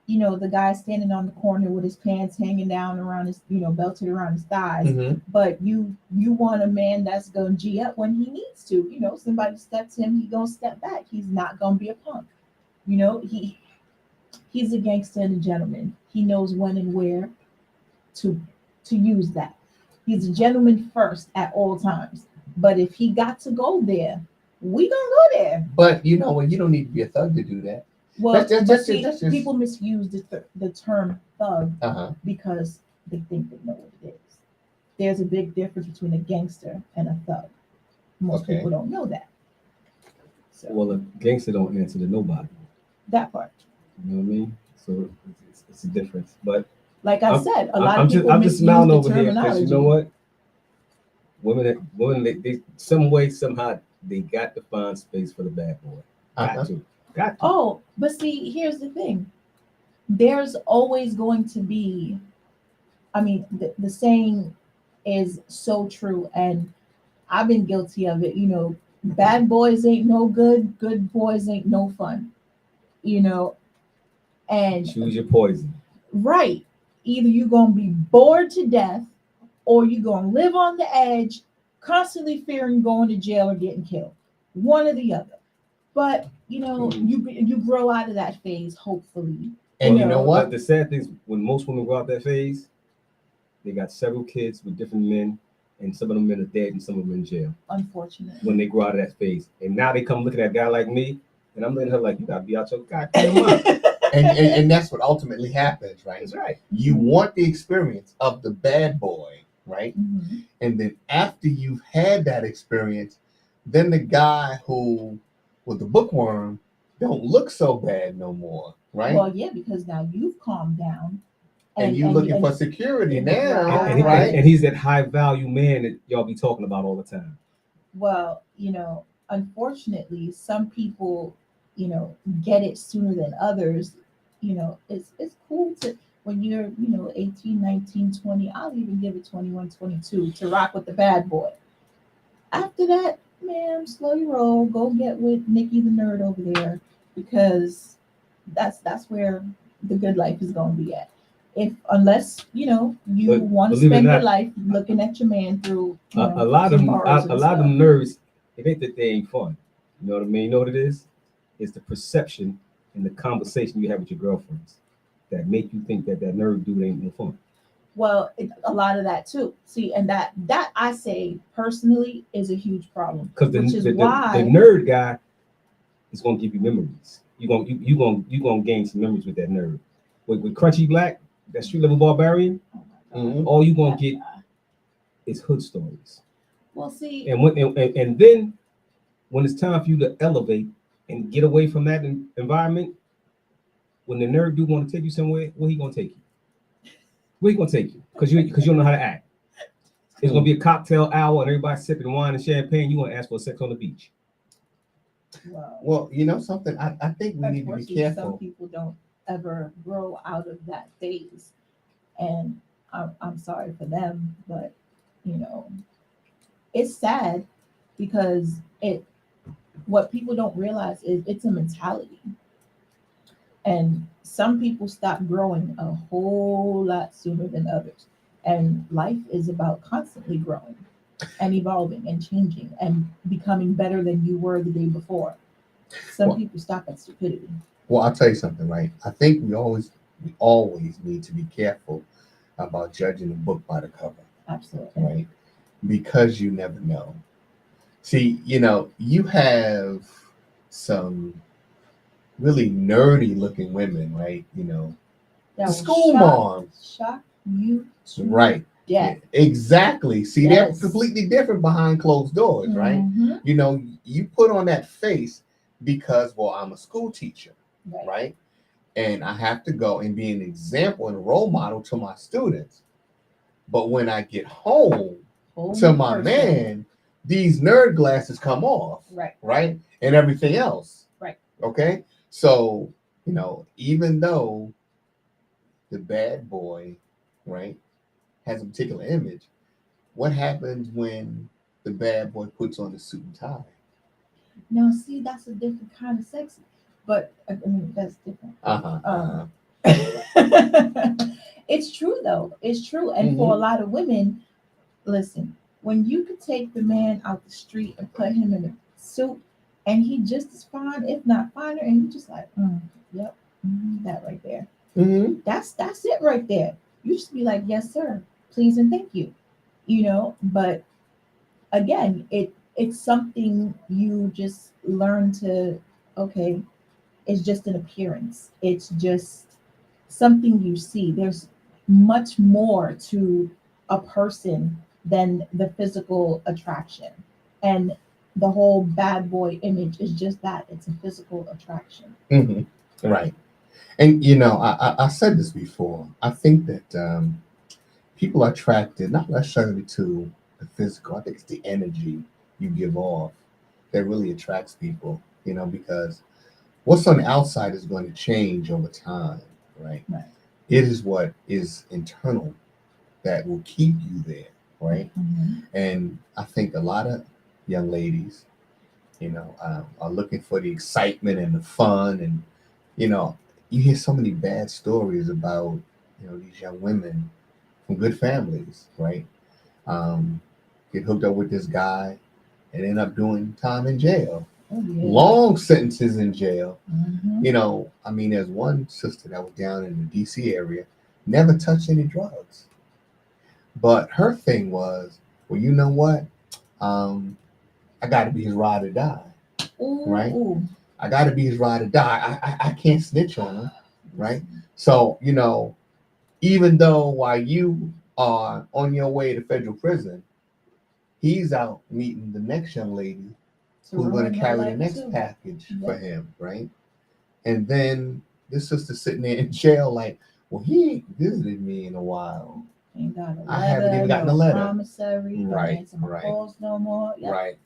Speaker 3: the guy standing on the corner with his pants hanging down around his, belted around his thighs,
Speaker 2: Mm-hmm.
Speaker 3: but you want a man that's gonna G up when he needs to. Somebody steps him, he gonna step back. He's not gonna be a punk. He's a gangster and a gentleman. He knows when and where to use that. He's a gentleman first at all times. But if he got to go there, we gonna go there.
Speaker 2: But you know what? You don't need to be a thug to do that.
Speaker 3: Well,
Speaker 2: That's
Speaker 3: but
Speaker 2: just-
Speaker 3: see,
Speaker 2: that's just-
Speaker 3: people misuse the term thug
Speaker 2: Uh-huh.
Speaker 3: because they think they know what it is. There's a big difference between a gangster and a thug. Most
Speaker 2: Okay.
Speaker 3: people don't know that. So
Speaker 5: Well, a gangster don't answer to nobody.
Speaker 3: that part.
Speaker 5: You know what I mean? So it's a difference. But
Speaker 3: Like I said, a lot
Speaker 5: I'm
Speaker 3: of people
Speaker 5: I'm
Speaker 3: misuse
Speaker 5: just smiling
Speaker 3: the
Speaker 5: over here
Speaker 3: terminology.
Speaker 5: because you know what? Women, they some way somehow they got to find space for the bad boy. Got
Speaker 2: Uh-huh.
Speaker 5: to, got to.
Speaker 3: Oh, but see, here's the thing. There's always going to be, I mean, the saying is so true, and I've been guilty of it. You know, bad boys ain't no good, good boys ain't no fun. You know, and
Speaker 5: Choose your poison.
Speaker 3: right, either you're gonna be bored to death, or you're gonna live on the edge, constantly fearing going to jail or getting killed. One or the other. But you know, you grow out of that phase, hopefully.
Speaker 2: And you
Speaker 3: No.
Speaker 2: know what?
Speaker 5: But the sad thing is, when most women go out that phase, they got several kids with different men, and some of them men are dead, and some of them in jail.
Speaker 3: Unfortunately.
Speaker 5: When they grow out of that phase, and now they come looking at a guy like me, and I'm looking at her like, you gotta be out your goddamn mind.
Speaker 2: And that's what ultimately happens, right?
Speaker 5: That's right.
Speaker 2: You want the experience of the bad boy, right?
Speaker 3: Mhm.
Speaker 2: And then after you've had that experience, then the guy who with the bookworm don't look so bad no more, right?
Speaker 3: Well, yeah, because now you've calmed down.
Speaker 2: and you looking for security
Speaker 3: and-
Speaker 2: now,
Speaker 3: Right.
Speaker 2: right?
Speaker 5: And he's that high value man that y'all be talking about all the time.
Speaker 3: Well, you know, unfortunately, some people, you know, get it sooner than others. You know, it's cool to when you're, you know, 18, 19, 20, I'll even give it 21, 22 to rock with the bad boy. After that, man, slow your roll, go get with Nikki the nerd over there, because that's where the good life is going to be at. Unless you know you
Speaker 5: But
Speaker 3: want to
Speaker 5: believe it or
Speaker 3: spend your
Speaker 5: not,
Speaker 3: life looking at your man through you know,
Speaker 5: A lot of
Speaker 3: some
Speaker 5: them,
Speaker 3: bars
Speaker 5: a
Speaker 3: and
Speaker 5: lot of
Speaker 3: stuff.
Speaker 5: them nerds, it ain't that they ain't fun. You know what I mean? You know what it is? It's the perception and the conversation you have with your girlfriends that make you think that nerd dude ain't no fun.
Speaker 3: Well, a lot of that too. See, and that I say personally is a huge problem.
Speaker 5: Because
Speaker 3: which is
Speaker 5: the
Speaker 3: why
Speaker 5: nerd guy is gonna give you memories. You gonna gain some memories with that nerd. With Crunchy Black, that street level barbarian,
Speaker 3: oh my God,
Speaker 2: Mhm.
Speaker 5: all you gonna
Speaker 3: that
Speaker 5: get
Speaker 3: guy.
Speaker 5: is hood stories.
Speaker 3: Well, see,
Speaker 5: And then when it's time for you to elevate and get away from that environment, when the nerd do want to take you somewhere, where he gonna take you? Where he gonna take you? Because you don't know how to act. It's gonna be a cocktail hour and everybody sipping wine and champagne. You gonna ask for sex on the beach.
Speaker 2: Well, you know something, I think we need to be
Speaker 3: unfortunately, some
Speaker 2: careful.
Speaker 3: people don't ever grow out of that phase, and I'm sorry for them, but you know, it's sad because what people don't realize is it's a mentality. And some people stop growing a whole lot sooner than others. And life is about constantly growing and evolving and changing and becoming better than you were the day before. Some
Speaker 2: Well-
Speaker 3: people stop at stupidity.
Speaker 2: Well, I'll tell you something, right? I think we always need to be careful about judging a book by the cover,
Speaker 3: Absolutely.
Speaker 2: right? Because you never know. See, you know, you have some really nerdy looking women, right? You know,
Speaker 3: That will
Speaker 2: school
Speaker 3: shock-
Speaker 2: moms,
Speaker 3: Shock you to
Speaker 2: right?
Speaker 3: death.
Speaker 2: Exactly. See,
Speaker 3: Yes.
Speaker 2: they're completely different behind closed doors, right?
Speaker 3: Mhm.
Speaker 2: You know, you put on that face because, well, I'm a school teacher,
Speaker 3: Right.
Speaker 2: right? And I have to go and be an example and a role model to my students. But when I get home
Speaker 3: Whole
Speaker 2: to
Speaker 3: new
Speaker 2: my
Speaker 3: person.
Speaker 2: man, these nerd glasses come off,
Speaker 3: Right.
Speaker 2: right? And everything else.
Speaker 3: Right.
Speaker 2: Okay. So, you know, even though the bad boy, right, has a particular image, what happens when the bad boy puts on a suit and tie?
Speaker 3: Now, see, that's a different kind of sexy. But I mean, that's different.
Speaker 2: Uh-huh.
Speaker 3: It's true though. It's true. And for a lot of women, listen, when you could take the man out the street and put him in a suit and he just as fine, if not finer, and you just like, yep, that right there.
Speaker 2: Mm-hmm.
Speaker 3: That's it right there. You just be like, yes, sir, please and thank you. You know, but again, it's something you just learn to, okay, is just an appearance. It's just something you see. There's much more to a person than the physical attraction. And the whole bad boy image is just that, it's a physical attraction.
Speaker 2: Mhm. Right. And you know, I said this before. I think that people are attracted not necessarily to the physical. I think it's the energy you give off that really attracts people. You know, because what's on the outside is going to change over time, right?
Speaker 3: Right.
Speaker 2: It is what is internal that will keep you there, right?
Speaker 3: Mhm.
Speaker 2: And I think a lot of young ladies, you know, are looking for the excitement and the fun, and you know, you hear so many bad stories about these young women from good families, right? Um, get hooked up with this guy and end up doing time in jail,
Speaker 3: Oh, yeah.
Speaker 2: long sentences in jail.
Speaker 3: Mhm.
Speaker 2: You know, I mean, there's one sister that was down in the D.C. area, never touched any drugs, but her thing was, well, you know what? I got to be his ride or die,
Speaker 3: Ooh,
Speaker 2: right?
Speaker 3: ooh.
Speaker 2: I got to be his ride or die. I can't snitch on him, right? So, you know, even though while you are on your way to federal prison, he's out meeting the next young lady
Speaker 3: To
Speaker 2: who's going
Speaker 3: ruin
Speaker 2: to
Speaker 3: her
Speaker 2: carry the
Speaker 3: life,
Speaker 2: next
Speaker 3: too.
Speaker 2: package for
Speaker 3: Yep.
Speaker 2: him, right? And then this sister sitting there in jail, like, well, he ain't visited me in a while.
Speaker 3: Ain't got a
Speaker 2: I haven't even
Speaker 3: letter,
Speaker 2: gotten
Speaker 3: no
Speaker 2: a letter.
Speaker 3: promissory, don't
Speaker 2: Right,
Speaker 3: answer my
Speaker 2: right.
Speaker 3: calls no more. Yep.
Speaker 2: Right,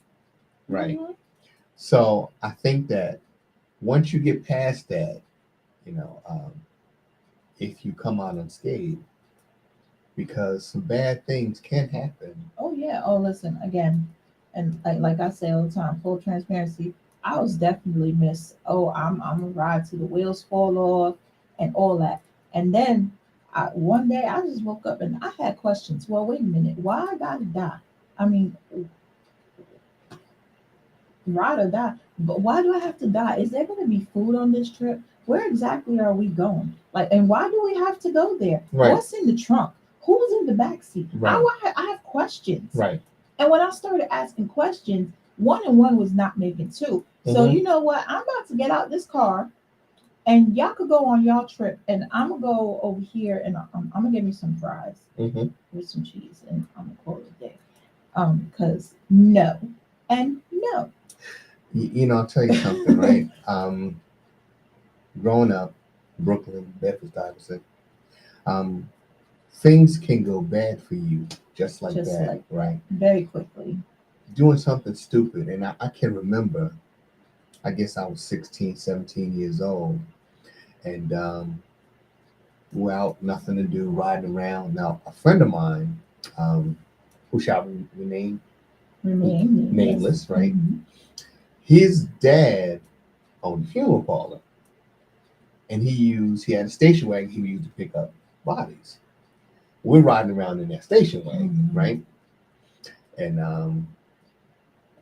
Speaker 2: right.
Speaker 3: Mhm.
Speaker 2: So I think that once you get past that, you know, if you come out unscathed, because some bad things can happen.
Speaker 3: Oh yeah. Oh, listen again, and like I say all the time, full transparency. I was definitely miss. Oh, I'm a ride till the wheels fall off, and all that. And then one day I just woke up and I had questions. Well, wait a minute, why I gotta die? I mean, ride or die. But why do I have to die? Is there going to be food on this trip? Where exactly are we going? Like, and why do we have to go there?
Speaker 2: Right.
Speaker 3: What's in the trunk? Who's in the back seat?
Speaker 2: Right.
Speaker 3: I have questions.
Speaker 2: Right.
Speaker 3: And when I started asking questions, one and one was not making two. So
Speaker 2: Mhm.
Speaker 3: you know what? I'm about to get out this car, and y'all could go on y'all trip, and I'm gonna go over here, and I'm gonna get me some fries
Speaker 2: Mhm.
Speaker 3: with some cheese, and I'm gonna call it a day. Because no, and no.
Speaker 2: You know, I'll tell you something, right? Growing up, Brooklyn, Bedford Stuyvesant, things can go bad for you just like
Speaker 3: Just
Speaker 2: that,
Speaker 3: like
Speaker 2: right?
Speaker 3: very quickly.
Speaker 2: Doing something stupid. And I can remember, I guess I was 16, 17 years old, and we're out, nothing to do, riding around. Now, a friend of mine, who shall remain
Speaker 3: Remain
Speaker 2: nameless, right?
Speaker 3: Mhm.
Speaker 2: His dad owned a funeral parlor, and he had a station wagon he used to pick up bodies. We're riding around in that station wagon,
Speaker 3: Mhm.
Speaker 2: right? And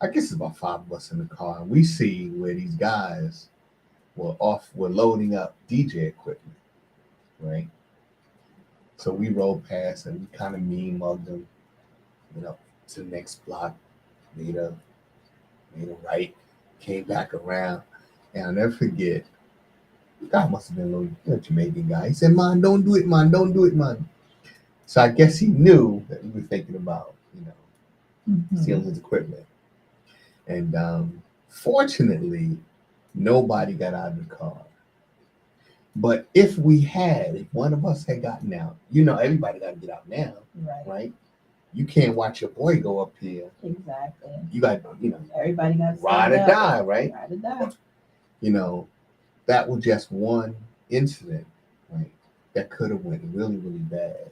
Speaker 2: I guess it's about five of us in the car, and we see where these guys were loading up DJ equipment, right? So we rode past and we kind of mean mugged them, you know, to the next block, made a right, came back around, and I'll never forget. The guy must have been a little Jamaican guy. He said, "Man, don't do it, man, don't do it, man." So I guess he knew that we were thinking about,
Speaker 3: Mhm.
Speaker 2: stealing his equipment. And fortunately, nobody got out of the car. But if one of us had gotten out, everybody got to get out now,
Speaker 3: Right.
Speaker 2: right? You can't watch your boy go up here.
Speaker 3: Exactly.
Speaker 2: You got,
Speaker 3: Everybody got to
Speaker 2: ride or
Speaker 3: stand up.
Speaker 2: die, right?
Speaker 3: Ride or die.
Speaker 2: That was just one incident, right? That could have went really, really bad.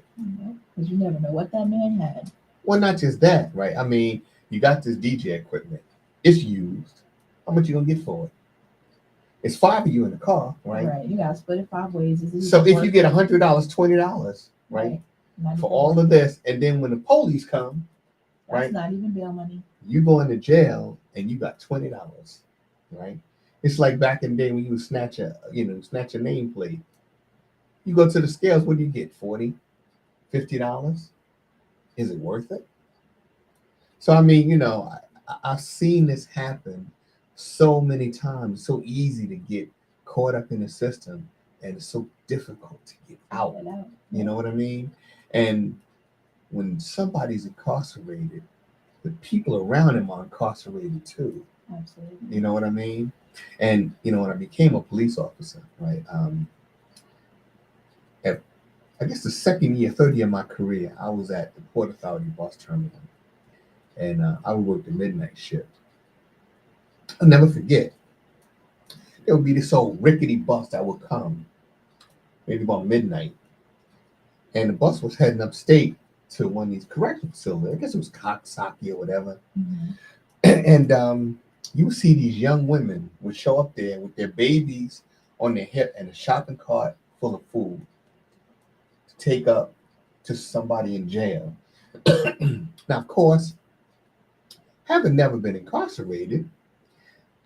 Speaker 3: Because you never know what that man had.
Speaker 2: Well, not just that, right? I mean, you got this DJ equipment. It's used. How much you gonna get for it? It's five of you in the car, right?
Speaker 3: Right. You got to split it 5 ways. Is it
Speaker 2: So
Speaker 3: even
Speaker 2: if you
Speaker 3: worth
Speaker 2: get
Speaker 3: it?
Speaker 2: $100, $20, right,
Speaker 3: Not
Speaker 2: for
Speaker 3: even
Speaker 2: all
Speaker 3: worth
Speaker 2: of
Speaker 3: it.
Speaker 2: this, and then when the police come,
Speaker 3: That's
Speaker 2: right,
Speaker 3: not even bail money.
Speaker 2: you go into jail and you got $20, right? It's like back in the day when you would snatch a nameplate. You go to the scales, what do you get? $40, $50? Is it worth it? So I mean, I've seen this happen so many times. So easy to get caught up in the system, and it's so difficult to get out.
Speaker 3: Get out.
Speaker 2: You know what I mean? And when somebody's incarcerated, the people around him are incarcerated too.
Speaker 3: Absolutely.
Speaker 2: You know what I mean? And when I became a police officer, right? At, I guess the third year of my career, I was at the Port Authority bus terminal, and I would work the midnight shift. I'll never forget. There would be this old rickety bus that would come, maybe about midnight, and the bus was heading upstate to one of these correctional facilities. I guess it was Coxsackie or whatever.
Speaker 3: Mhm.
Speaker 2: And you would see these young women would show up there with their babies on their hip and a shopping cart full of food to take up to somebody in jail. Now, of course, having never been incarcerated,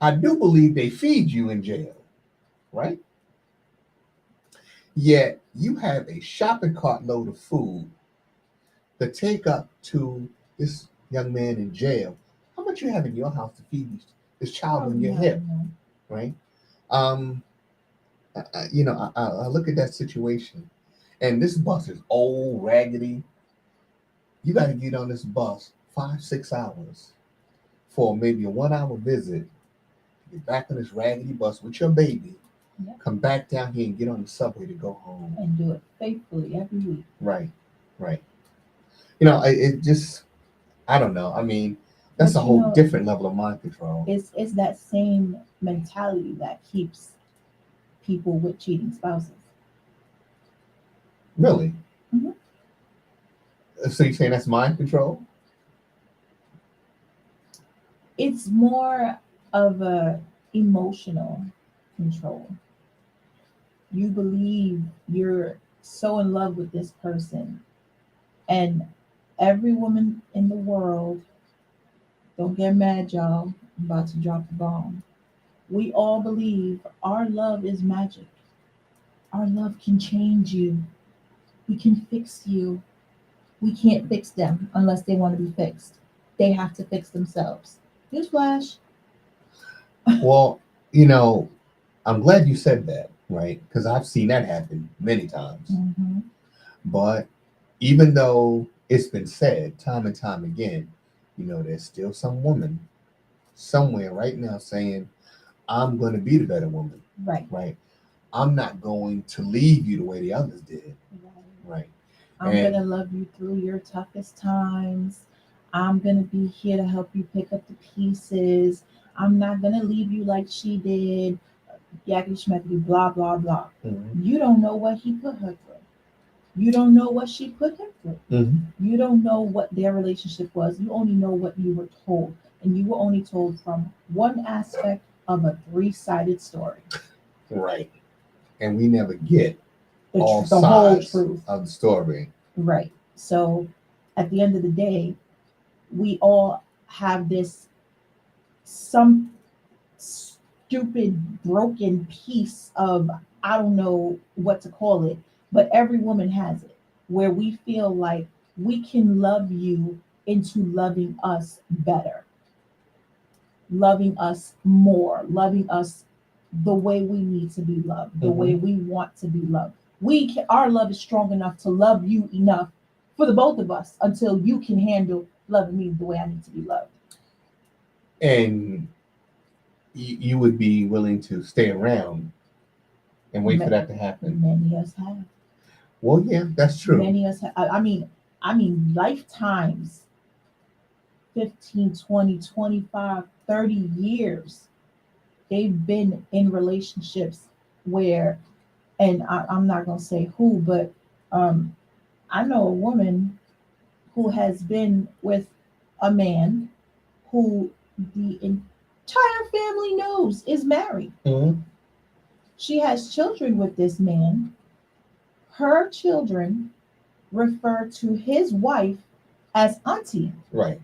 Speaker 2: I do believe they feed you in jail, right? Yet you have a shopping cart load of food to take up to this young man in jail. How much you have in your house to feed this child on your hip, right? I look at that situation, and this bus is old, raggedy. You got to get on this bus 5-6 hours for maybe a 1-hour visit. Get back on this raggedy bus with your baby.
Speaker 3: Yep.
Speaker 2: Come back down here and get on the subway to go home.
Speaker 3: And do it faithfully every week.
Speaker 2: Right. It just, I don't know. I mean, that's
Speaker 3: But
Speaker 2: a whole different level of mind control.
Speaker 3: It's that same mentality that keeps people with cheating spouses.
Speaker 2: Really?
Speaker 3: Mhm.
Speaker 2: So you're saying that's mind control?
Speaker 3: It's more of a emotional control. You believe you're so in love with this person, and every woman in the world, don't get mad, y'all, I'm about to drop the bomb. We all believe our love is magic. Our love can change you. We can fix you. We can't fix them unless they want to be fixed. They have to fix themselves. Newsflash.
Speaker 2: Well, I'm glad you said that, right? Because I've seen that happen many times.
Speaker 3: Mm-hmm.
Speaker 2: But even though it's been said time and time again, there's still some woman somewhere right now saying, I'm going to be the better woman.
Speaker 3: Right.
Speaker 2: I'm not going to leave you the way the others did. Right.
Speaker 3: I'm going to love you through your toughest times. I'm going to be here to help you pick up the pieces. I'm not going to leave you like she did. Yakety schmackety, blah, blah, blah.
Speaker 2: Mm-hmm.
Speaker 3: You don't know what he put her through. You don't know what she put him through.
Speaker 2: Mm-hmm.
Speaker 3: You don't know what their relationship was. You only know what you were told. And you were only told from one aspect of a 3-sided story.
Speaker 2: Right. And we never get
Speaker 3: the
Speaker 2: all
Speaker 3: whole
Speaker 2: sides
Speaker 3: truth
Speaker 2: of the story.
Speaker 3: Right. So at the end of the day, we all have some stupid broken piece of, I don't know what to call it, but every woman has it, where we feel like we can love you into loving us better, loving us more, loving us the way we need to be loved, the way we want to be loved. Our love is strong enough to love you enough for the both of us until you can handle loving me the way I need to be loved.
Speaker 2: And you would be willing to stay around and wait for that to happen.
Speaker 3: Many of us have.
Speaker 2: Well, yeah, that's true.
Speaker 3: Many of us have. I mean, lifetimes, 15, 20, 25, 30 years, they've been in relationships where, and I'm not going to say who, but I know a woman who has been with a man who the entire family knows is married.
Speaker 2: Mm-hmm.
Speaker 3: She has children with this man. Her children refer to his wife as auntie.
Speaker 2: Right.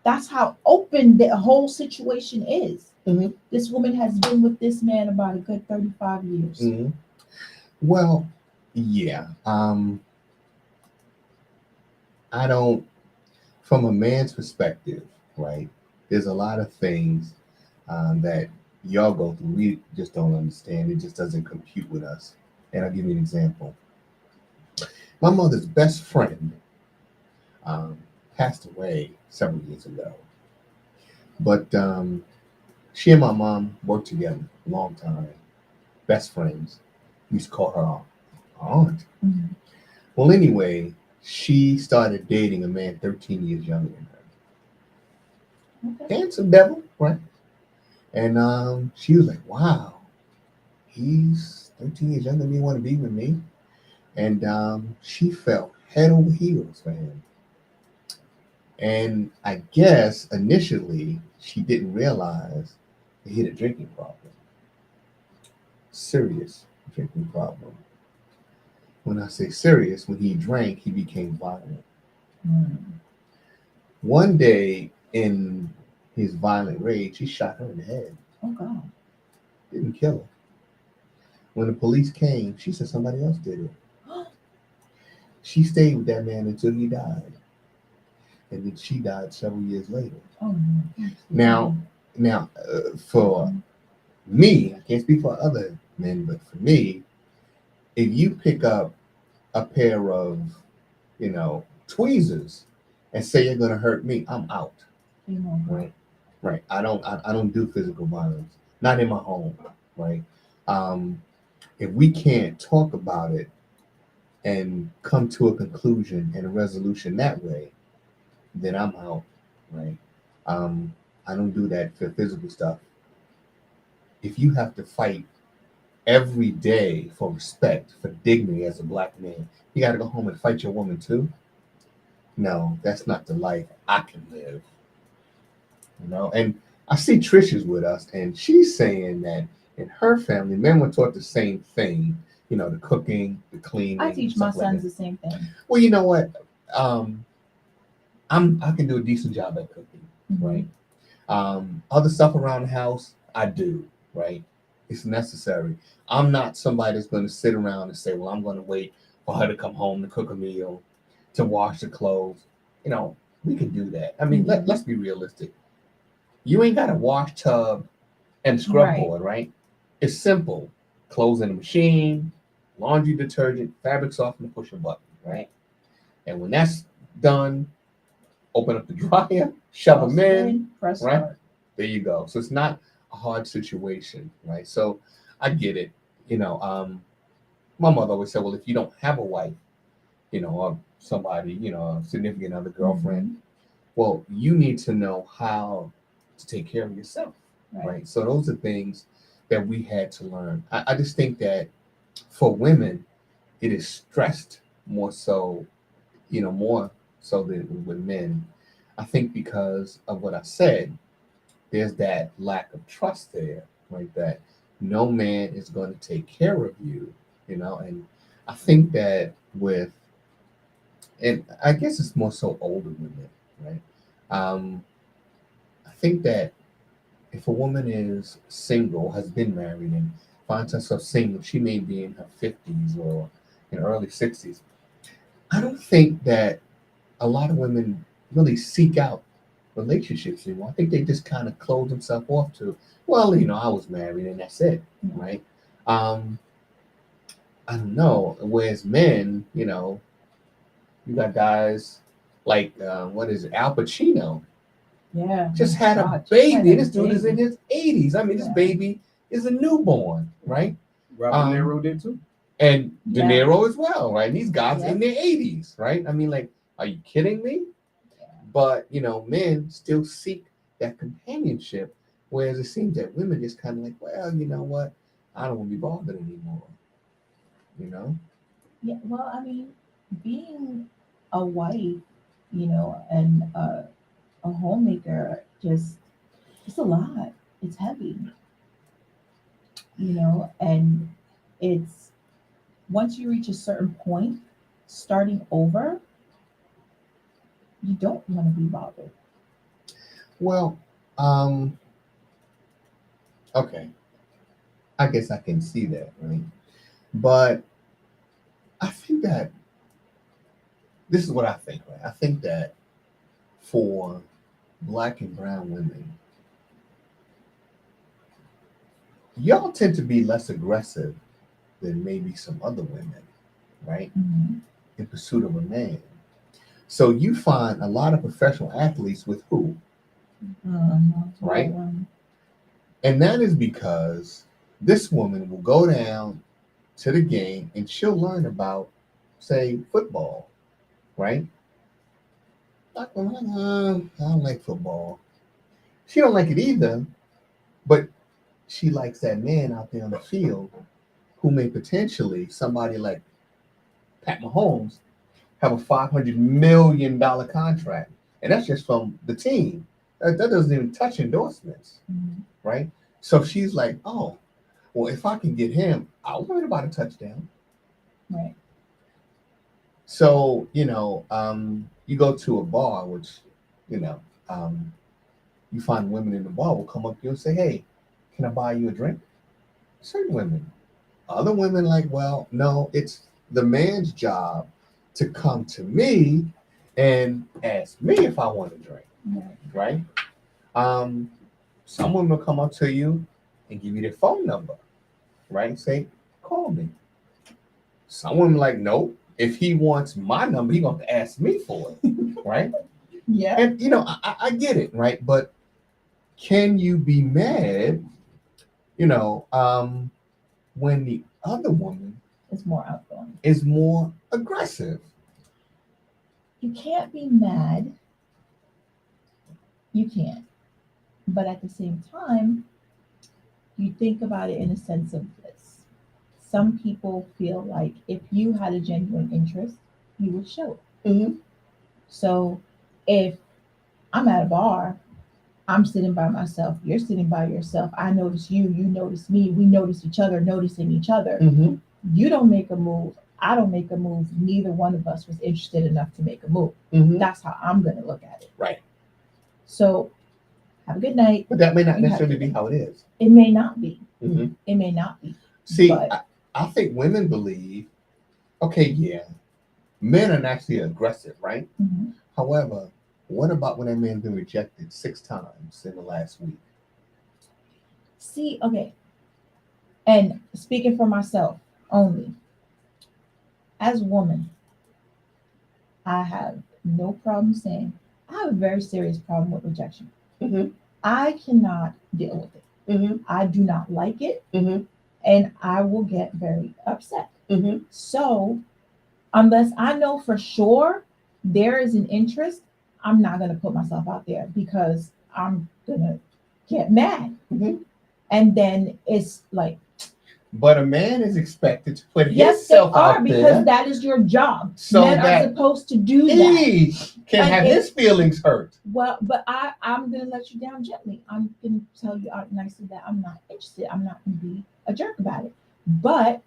Speaker 3: That's how open the whole situation is.
Speaker 2: Mm-hmm.
Speaker 3: This woman has been with this man about a good 35 years.
Speaker 2: Mm-hmm. Well, yeah. I don't, from a man's perspective, right, there's a lot of things that y'all go through, we just don't understand. It just doesn't compute with us. And I'll give you an example. My mother's best friend passed away several years ago. But she and my mom worked together a long time, best friends. We used to call her our aunt.
Speaker 3: Mhm.
Speaker 2: Well, anyway, she started dating a man 13 years younger than her.
Speaker 3: Okay.
Speaker 2: Handsome devil, right? And she was like, wow, he's 13 years younger than me, want to be with me. And she fell head over heels for him. And I guess initially she didn't realize that he had a drinking problem, serious drinking problem. When I say serious, when he drank, he became violent.
Speaker 3: Mm.
Speaker 2: One day in his violent rage, he shot her in the head.
Speaker 3: Oh God.
Speaker 2: Didn't kill her. When the police came, she said somebody else did it. She stayed with that man until he died. And then she died several years later.
Speaker 3: Oh no.
Speaker 2: Now, for me, I can't speak for other men, but for me, if you pick up a pair of, tweezers and say you're gonna hurt me, I'm out.
Speaker 3: You know,
Speaker 2: Right, right. I don't do physical violence, not in my home. Right. If we can't talk about it and come to a conclusion and a resolution that way, then I'm out. Right. I don't do that for physical stuff. If you have to fight every day for respect, for dignity as a black man, you got to go home and fight your woman too. No, that's not the life I can live. And I see Trisha's with us, and she's saying that in her family, men were taught the same thing. The cooking, the cleaning.
Speaker 3: I teach my
Speaker 2: stuff like
Speaker 3: sons
Speaker 2: that.
Speaker 3: the same thing.
Speaker 2: Well, you know what? I can do a decent job at cooking,
Speaker 3: Mhm.
Speaker 2: right? Other stuff around the house, I do, right? It's necessary. I'm not somebody that's going to sit around and say, well, I'm going to wait for her to come home to cook a meal, to wash the clothes. We can do that. I mean,
Speaker 3: Mhm.
Speaker 2: let's be realistic. You ain't got a wash tub and a scrub
Speaker 3: Right.
Speaker 2: board, right? It's simple. Clothes in the machine, laundry detergent, fabric softener, push a button, right? And when that's done, open up the dryer, shove them in,
Speaker 3: Press
Speaker 2: right?
Speaker 3: start.
Speaker 2: There you go. So it's not a hard situation, right? So I get it. My mother always said, well, if you don't have a wife, or somebody, a significant other, girlfriend, well, you need to know how to take care of yourself, right? So those are things that we had to learn. I just think that for women, it is stressed more so, more so than with men. I think because of what I said, there's that lack of trust there, right? That no man is going to take care of you, and I think that and I guess it's more so older women, right? Um, I think that if a woman is single, has been married, and finds herself single, she may be in her 50s or in early 60s. I don't think that a lot of women really seek out relationships anymore. I think they just kind of close themselves off to, well, I was married and that's it, right? I don't know. Whereas men, you got guys like, what is it, Al Pacino,
Speaker 3: Yeah.
Speaker 2: just had a
Speaker 3: God,
Speaker 2: baby.
Speaker 3: had a
Speaker 2: This dude is in
Speaker 3: baby.
Speaker 2: his 80s. I mean, this
Speaker 3: Yeah.
Speaker 2: baby is a newborn, right?
Speaker 4: Robert De Niro did too.
Speaker 2: And De
Speaker 3: Yeah.
Speaker 2: Niro as well, right? These guys
Speaker 3: Yeah.
Speaker 2: in their 80s, right? I mean, like, are you kidding me?
Speaker 3: Yeah.
Speaker 2: But, men still seek that companionship, whereas it seems that women just kind of like, well, you know what? I don't want to be bothered anymore,
Speaker 3: Yeah. Well, I mean, being a wife, and a homemaker, it's a lot. It's heavy, and it's once you reach a certain point, starting over, you don't want to be bothered.
Speaker 2: Well, okay. I guess I can see that, right? But I think that this is what I think, right? I think that for black and brown women, y'all tend to be less aggressive than maybe some other women, right?
Speaker 3: Mhm.
Speaker 2: In pursuit of a man. So you find a lot of professional athletes with who? Right? And that is because this woman will go down to the game and she'll learn about, say, football, right? I don't like football. She don't like it either, but she likes that man out there on the field who may potentially, somebody like Pat Mahomes, have a $500 million contract. And that's just from the team. That doesn't even touch endorsements,
Speaker 3: Mhm.
Speaker 2: right? So she's like, oh, well, if I can get him, I'll worry about a touchdown.
Speaker 3: Right.
Speaker 2: So, you go to a bar, which, you find women in the bar will come up to you and say, hey, can I buy you a drink? Certain women. Other women like, well, no, it's the man's job to come to me and ask me if I want a drink,
Speaker 3: Right.
Speaker 2: right? Some women will come up to you and give you their phone number, right? Say, call me. Some women like, no, if he wants my number, he's going to ask me for it, right?
Speaker 3: Yeah.
Speaker 2: And, I get it, right? But can you be mad, when the other woman
Speaker 3: It's more outgoing.
Speaker 2: is more aggressive?
Speaker 3: You can't be mad. You can't. But at the same time, you think about it in a sense of this. Some people feel like if you had a genuine interest, you would show it.
Speaker 2: Mm-hmm.
Speaker 3: So if I'm at a bar, I'm sitting by myself, you're sitting by yourself, I notice you, you notice me, we notice each other noticing each other.
Speaker 2: Mm-hmm.
Speaker 3: You don't make a move, I don't make a move, neither one of us was interested enough to make a move.
Speaker 2: Mm-hmm.
Speaker 3: That's how I'm going to look at it.
Speaker 2: Right.
Speaker 3: So have a good night.
Speaker 2: But that may not
Speaker 3: You have
Speaker 2: necessarily
Speaker 3: to-
Speaker 2: be how it is.
Speaker 3: It may not be.
Speaker 2: Mm-hmm.
Speaker 3: It may not be.
Speaker 2: See,
Speaker 3: But-
Speaker 2: I think women believe, okay, yeah, men are naturally aggressive, right?
Speaker 3: Mm-hmm.
Speaker 2: However, what about when that man's been rejected 6 times in the last week?
Speaker 3: See, okay. And speaking for myself only, as a woman, I have no problem saying I have a very serious problem with rejection.
Speaker 2: Mm-hmm.
Speaker 3: I cannot deal with it.
Speaker 2: Mm-hmm.
Speaker 3: I do not like it,
Speaker 2: Mm-hmm.
Speaker 3: and I will get very upset.
Speaker 2: Mm-hmm.
Speaker 3: So, unless I know for sure there is an interest, I'm not going to put myself out there because I'm going to get mad.
Speaker 2: Mm-hmm.
Speaker 3: And then it's like,
Speaker 2: But a man is expected to put
Speaker 3: yes, they
Speaker 2: himself
Speaker 3: are
Speaker 2: out
Speaker 3: because
Speaker 2: there
Speaker 3: that is your job.
Speaker 2: so
Speaker 3: Men
Speaker 2: that
Speaker 3: are supposed to do that.
Speaker 2: he can
Speaker 3: And
Speaker 2: have
Speaker 3: it-
Speaker 2: his feelings hurt.
Speaker 3: Well, but I'm going to let you down gently. I'm going to tell you out nicely that I'm not interested. I'm not going to be a jerk about it. But,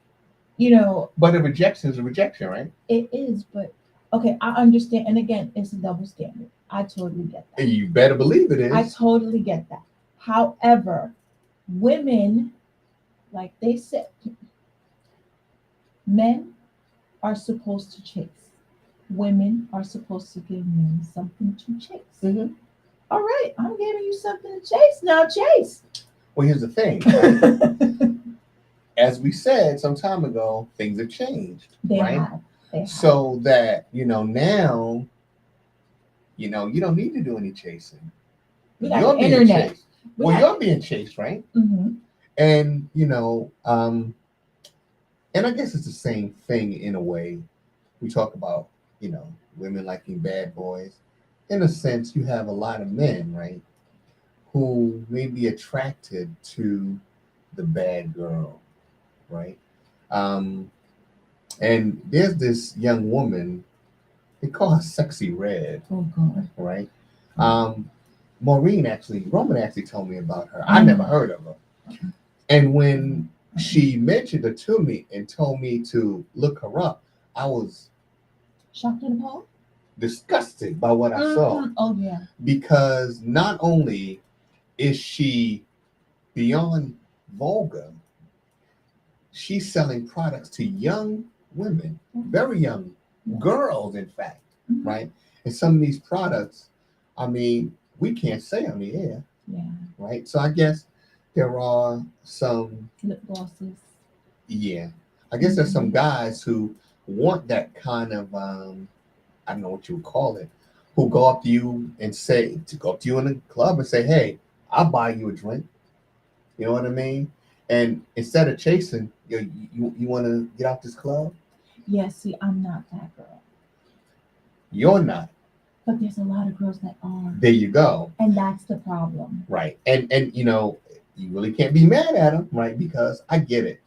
Speaker 2: But a rejection is a rejection, right?
Speaker 3: it is. But, okay, I understand. And again, it's a double standard. I totally get that.
Speaker 2: And you better believe it is.
Speaker 3: I totally get that. However, women, like they said, men are supposed to chase. Women are supposed to give men something to chase.
Speaker 2: Mm-hmm.
Speaker 3: All right, I'm giving you something to chase. Now chase.
Speaker 2: Well, here's the thing. Right? As we said some time ago, things have changed.
Speaker 3: They
Speaker 2: right?
Speaker 3: have. They have.
Speaker 2: So that, now, you don't need to do any chasing.
Speaker 3: We got
Speaker 2: You're
Speaker 3: the
Speaker 2: being
Speaker 3: internet.
Speaker 2: chased. You're being chased, right?
Speaker 3: Mhm.
Speaker 2: And, and I guess it's the same thing in a way. We talk about, women liking bad boys. In a sense, you have a lot of men, right, who may be attracted to the bad girl, right? And there's this young woman, they call her Sexy Red,
Speaker 3: Oh God.
Speaker 2: right? Roman actually told me about her. I never heard of her. And when she mentioned her to me and told me to look her up, I was
Speaker 3: Shocked and appalled.
Speaker 2: disgusted by what I saw.
Speaker 3: Mhm. Oh yeah.
Speaker 2: Because not only is she beyond vulgar, she's selling products to young women, very young girls, in fact,
Speaker 3: Mhm.
Speaker 2: right? And some of these products, I mean, we can't say on the air,
Speaker 3: Yeah.
Speaker 2: right? So I guess there are some,
Speaker 3: Lip glosses.
Speaker 2: yeah, I guess there's some guys who want that kind of, I don't know what you would call it, who go up to you and say, to go up to you in the club and say, hey, I'll buy you a drink. You know what I mean? And instead of chasing, you want to get out this club?
Speaker 3: Yeah, see, I'm not that girl.
Speaker 2: You're not.
Speaker 3: But there's a lot of girls that are.
Speaker 2: There you go.
Speaker 3: And that's the problem.
Speaker 2: Right. And you really can't be mad at them, right? Because I get it.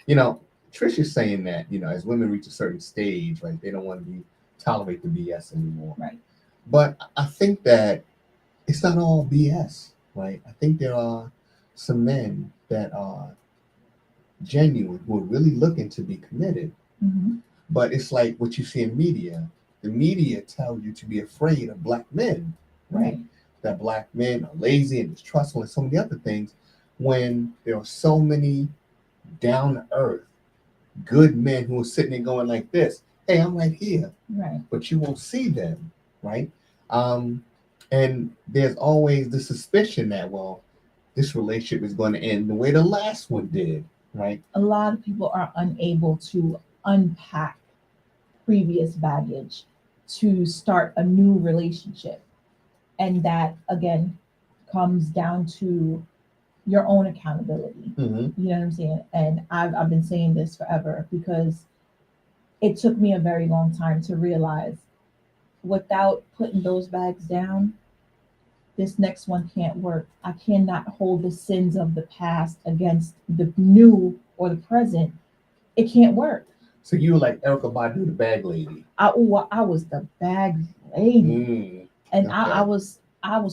Speaker 2: Trisha's saying that, as women reach a certain stage, right, they don't want to tolerate the BS anymore.
Speaker 3: Right.
Speaker 2: But I think that it's not all BS, right? I think there are some men that are genuine, who are really looking to be committed.
Speaker 3: Mm-hmm.
Speaker 2: But it's like what you see in media. The media tells you to be afraid of black men, right? That black men are lazy and distrustful and so many other things, when there are so many down-to-earth, good men who are sitting there going like this, hey, I'm right here.
Speaker 3: Right.
Speaker 2: But you won't see them, right? And there's always the suspicion that, well, this relationship is going to end the way the last one did, right?
Speaker 3: A lot of people are unable to unpack previous baggage to start a new relationship. And that, again, comes down to your own accountability.
Speaker 2: Mm-hmm.
Speaker 3: You know what I'm saying? And I've been saying this forever, because it took me a very long time to realize, without putting those bags down, this next one can't work. I cannot hold the sins of the past against the new or the present. It can't work.
Speaker 2: So you were like Erykah Badu, the bag lady.
Speaker 3: I was the bag lady, and
Speaker 2: okay.
Speaker 3: I was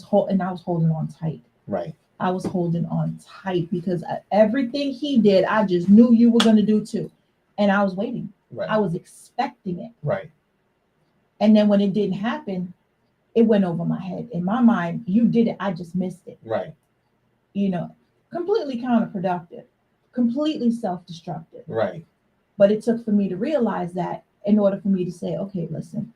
Speaker 3: holding on tight.
Speaker 2: Right.
Speaker 3: I was holding on tight because everything he did, I just knew you were going to do too, and I was waiting.
Speaker 2: Right.
Speaker 3: I was expecting it.
Speaker 2: Right.
Speaker 3: And then when it didn't happen, it went over my head. In my mind, you did it. I just missed it.
Speaker 2: Right.
Speaker 3: Completely counterproductive, completely self-destructive.
Speaker 2: Right.
Speaker 3: But it took for me to realize that, in order for me to say, okay, listen,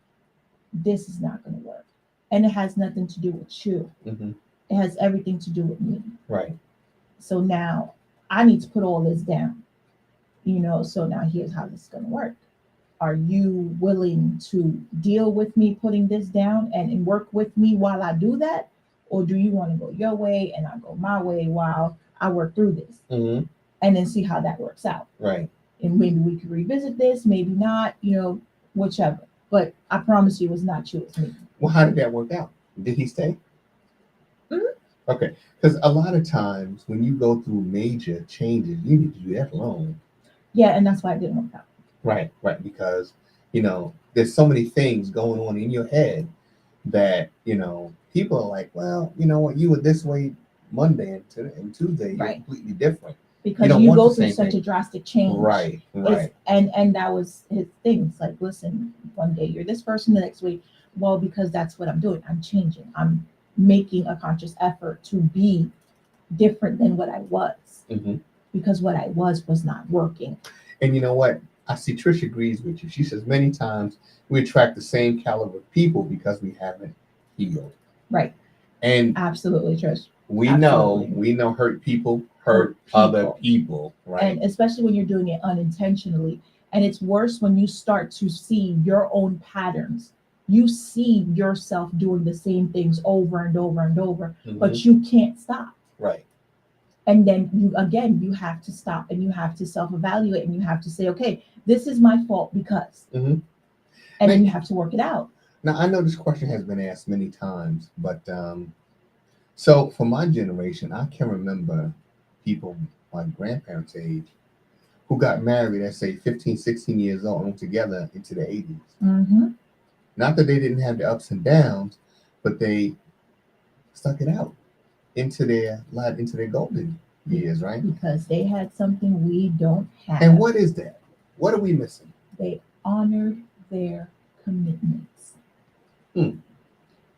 Speaker 3: this is not going to work. And it has nothing to do with you.
Speaker 2: Mm-hmm.
Speaker 3: It has everything to do with me.
Speaker 2: Right.
Speaker 3: So now I need to put all this down. So now here's how this is going to work. Are you willing to deal with me putting this down and work with me while I do that? Or do you want to go your way and I go my way while I work through this?
Speaker 2: Mm-hmm.
Speaker 3: And then see how that works out.
Speaker 2: Right.
Speaker 3: And maybe we could revisit this, maybe not, whichever. But I promise you, it's not you, it's me.
Speaker 2: Well, how did that work out? Did he stay?
Speaker 3: Mm-hmm.
Speaker 2: Okay. Because a lot of times when you go through major changes, you need to do that alone.
Speaker 3: Yeah, and that's why it didn't work out.
Speaker 2: Right. Because, there's so many things going on in your head that, people are like, well, you know what, you were this way Monday and Tuesday, you're completely different.
Speaker 3: Because you go through such a drastic change.
Speaker 2: Right.
Speaker 3: And that was his thing. It's like, listen, one day you're this person, the next week, well, because that's what I'm doing. I'm changing. I'm making a conscious effort to be different than what I was.
Speaker 2: Mm-hmm.
Speaker 3: Because what I was not working.
Speaker 2: And you know what? I see Trish agrees with you. She says many times we attract the same caliber of people because we haven't healed.
Speaker 3: Right.
Speaker 2: And
Speaker 3: absolutely, Trish.
Speaker 2: We know hurt people hurt other people, right?
Speaker 3: And especially when you're doing it unintentionally. And it's worse when you start to see your own patterns. You see yourself doing the same things over and over and over,
Speaker 2: Mm-hmm.
Speaker 3: but you can't stop.
Speaker 2: Right.
Speaker 3: And then you have to stop and you have to self-evaluate and you have to say, okay, this is my fault because,
Speaker 2: mm-hmm.
Speaker 3: And then you have to work it out.
Speaker 2: Now, I know this question has been asked many times, but so for my generation, I can remember people my grandparents' age who got married at, say, 15, 16 years old and together into the 80s.
Speaker 3: Mm-hmm.
Speaker 2: Not that they didn't have the ups and downs, but they stuck it out into their golden years, right?
Speaker 3: Because they had something we don't have.
Speaker 2: And what is that? What are we missing?
Speaker 3: They honored their commitments.
Speaker 2: Hmm.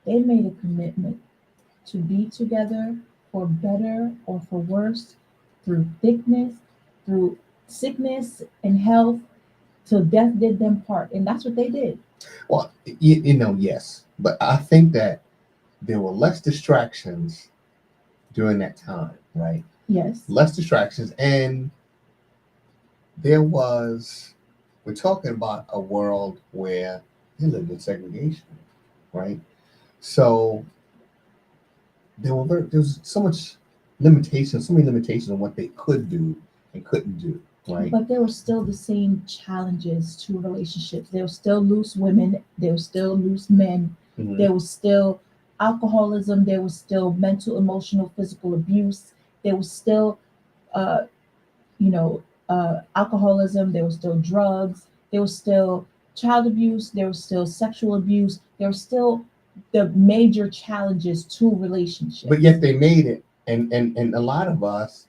Speaker 3: They made a commitment to be together for better or for worse, through thickness, through sickness and health, till death did them part. And that's what they did.
Speaker 2: Well, yes. But I think that there were less distractions during that time, right?
Speaker 3: Yes.
Speaker 2: less distractions, and we're talking about a world where they lived in segregation, right? So there was so much limitations, so many limitations on what they could do and couldn't do, right?
Speaker 3: But there were still the same challenges to relationships. There were still loose women. There were still loose men.
Speaker 2: Mhm.
Speaker 3: There was still alcoholism. There was still mental, emotional, physical abuse. There was still, uh, alcoholism. There was still drugs. There was still child abuse. There was still sexual abuse. There were still the major challenges to relationships.
Speaker 2: But yet they made it, and a lot of us,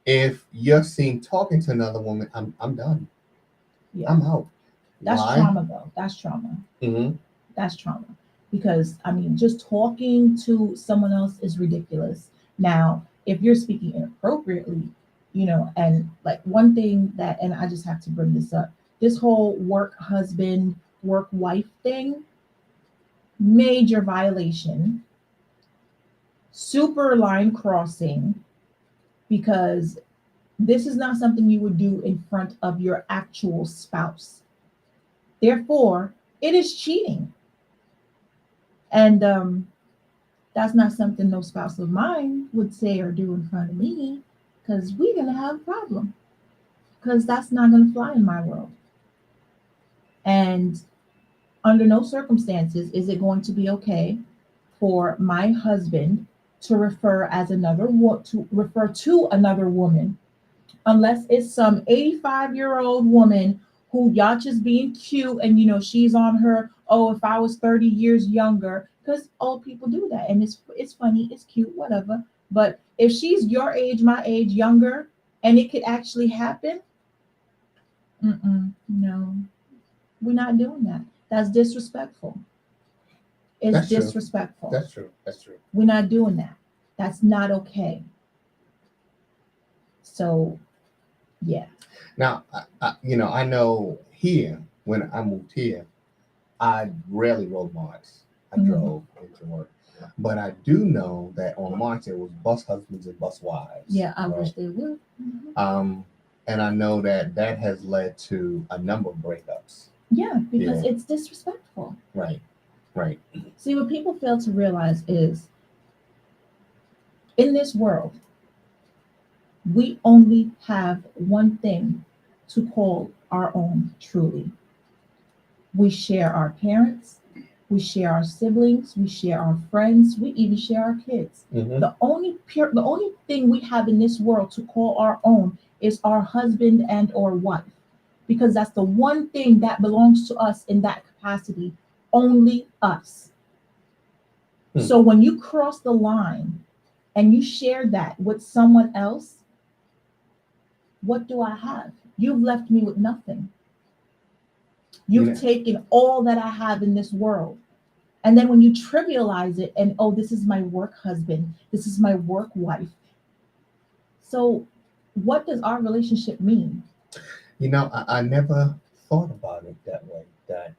Speaker 2: if you're seen talking to another woman, I'm done.
Speaker 3: Yeah.
Speaker 2: I'm out.
Speaker 3: That's
Speaker 2: Why?
Speaker 3: trauma, though. That's trauma.
Speaker 2: Hmm.
Speaker 3: That's trauma. Because, I mean, just talking to someone else is ridiculous. Now, if you're speaking inappropriately, and like one thing that, and I just have to bring this up, this whole work husband, work wife thing, major violation, super line crossing, because this is not something you would do in front of your actual spouse. Therefore, it is cheating. And that's not something no spouse of mine would say or do in front of me, because we're going to have a problem. Because that's not going to fly in my world. And under no circumstances is it going to be okay for my husband to refer to another woman, unless it's some 85-year-old woman who y'all just being cute, and she's on her, oh, if I was 30 years younger, because old people do that, and it's funny, it's cute, whatever. But if she's your age, my age, younger, and it could actually happen, no, we're not doing that. That's disrespectful. It's
Speaker 2: That's true.
Speaker 3: disrespectful.
Speaker 2: That's true. That's true.
Speaker 3: We're not doing that. That's not okay. So, yeah.
Speaker 2: Now, I know here, when I moved here, I rarely rode marts. I
Speaker 3: Mhm.
Speaker 2: drove into work. But I do know that on marts there was bus husbands and bus wives.
Speaker 3: Yeah, I
Speaker 2: right?
Speaker 3: wish they would. Mhm.
Speaker 2: And I know that has led to a number of breakups.
Speaker 3: Yeah, because
Speaker 2: Yeah.
Speaker 3: it's disrespectful.
Speaker 2: Right. Right.
Speaker 3: See, what people fail to realize is in this world, we only have one thing to call our own truly. We share our parents, we share our siblings, we share our friends, we even share our kids.
Speaker 2: Mhm.
Speaker 3: The only thing we have in this world to call our own is our husband and or wife, because that's the one thing that belongs to us in that capacity, only us.
Speaker 2: Hmm.
Speaker 3: So when you cross the line and you share that with someone else, what do I have? You've left me with nothing. You've
Speaker 2: Yeah.
Speaker 3: taken all that I have in this world. And then when you trivialize it and, oh, this is my work husband, this is my work wife. So what does our relationship mean?
Speaker 2: I never thought about it that way. That,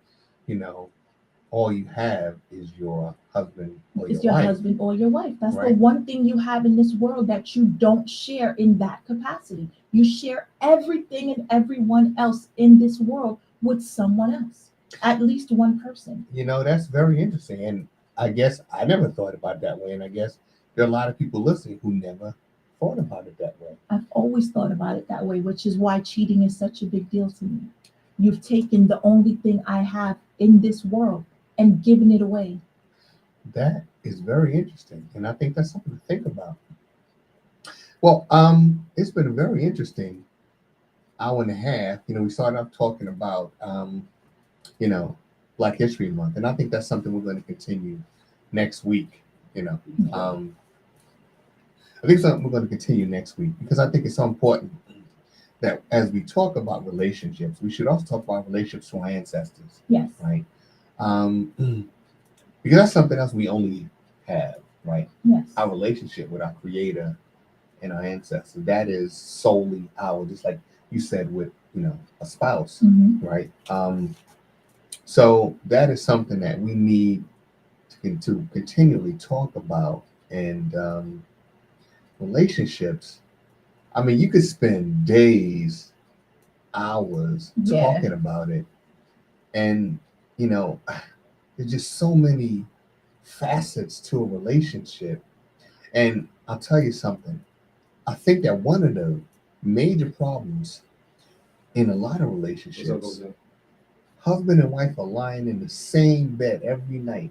Speaker 2: all you have is your husband or
Speaker 3: It's
Speaker 2: your
Speaker 3: your
Speaker 2: wife.
Speaker 3: husband or your wife. That's the
Speaker 2: Right.
Speaker 3: one thing you have in this world that you don't share in that capacity. You share everything and everyone else in this world with someone else, at least one person.
Speaker 2: That's very interesting. And I guess I never thought about it that way. And I guess there are a lot of people listening who never thought about it that way.
Speaker 3: I've always thought about it that way, which is why cheating is such a big deal to me. You've taken the only thing I have in this world and given it away.
Speaker 2: That is very interesting. And I think that's something to think about. Well, it's been a very interesting hour and a half. We started off talking about, Black History Month. And I think that's something we're going to continue next week. I think something we're going to continue next week, because I think it's so important that as we talk about relationships, we should also talk about relationships to our ancestors,
Speaker 3: Yes.
Speaker 2: right? Because that's something else we only have, right?
Speaker 3: Yes.
Speaker 2: Our relationship with our Creator and our ancestors. That is solely our, just like you said with, a spouse,
Speaker 3: Mhm.
Speaker 2: right? So that is something that we need to continually talk about, and relationships, I mean, you could spend days, hours
Speaker 3: Yeah.
Speaker 2: talking about it. And, you know, there's just so many facets to a relationship. And I'll tell you something. I think that one of the major problems in a lot of relationships, husband and wife are lying in the same bed every night,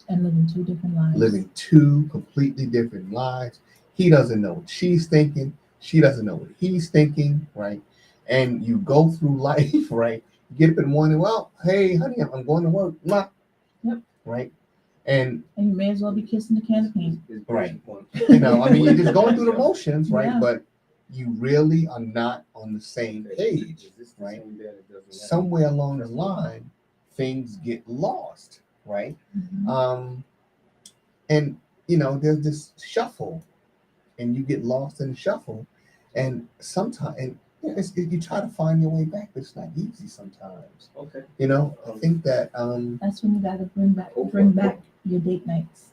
Speaker 3: And living two different lives.
Speaker 2: living two completely different lives. He doesn't know what she's thinking. She doesn't know what he's thinking, right? And you go through life, right? You get up in the morning, well, hey, honey, I'm going to work. Mwah.
Speaker 3: Yep.
Speaker 2: Right? And
Speaker 3: you may as well be kissing the can of paint.
Speaker 2: right. You know, I mean, you're just going through the motions, right?
Speaker 3: Yeah.
Speaker 2: But you really are not on the same page, right? Somewhere along the line, things get lost, right?
Speaker 3: Mhm.
Speaker 2: And you know, there's this shuffle, and you get lost in the shuffle, and sometimes, and you try to find your way back, but it's not easy sometimes.
Speaker 4: Okay.
Speaker 2: You know, I think that
Speaker 3: That's when you gotta bring back your date nights.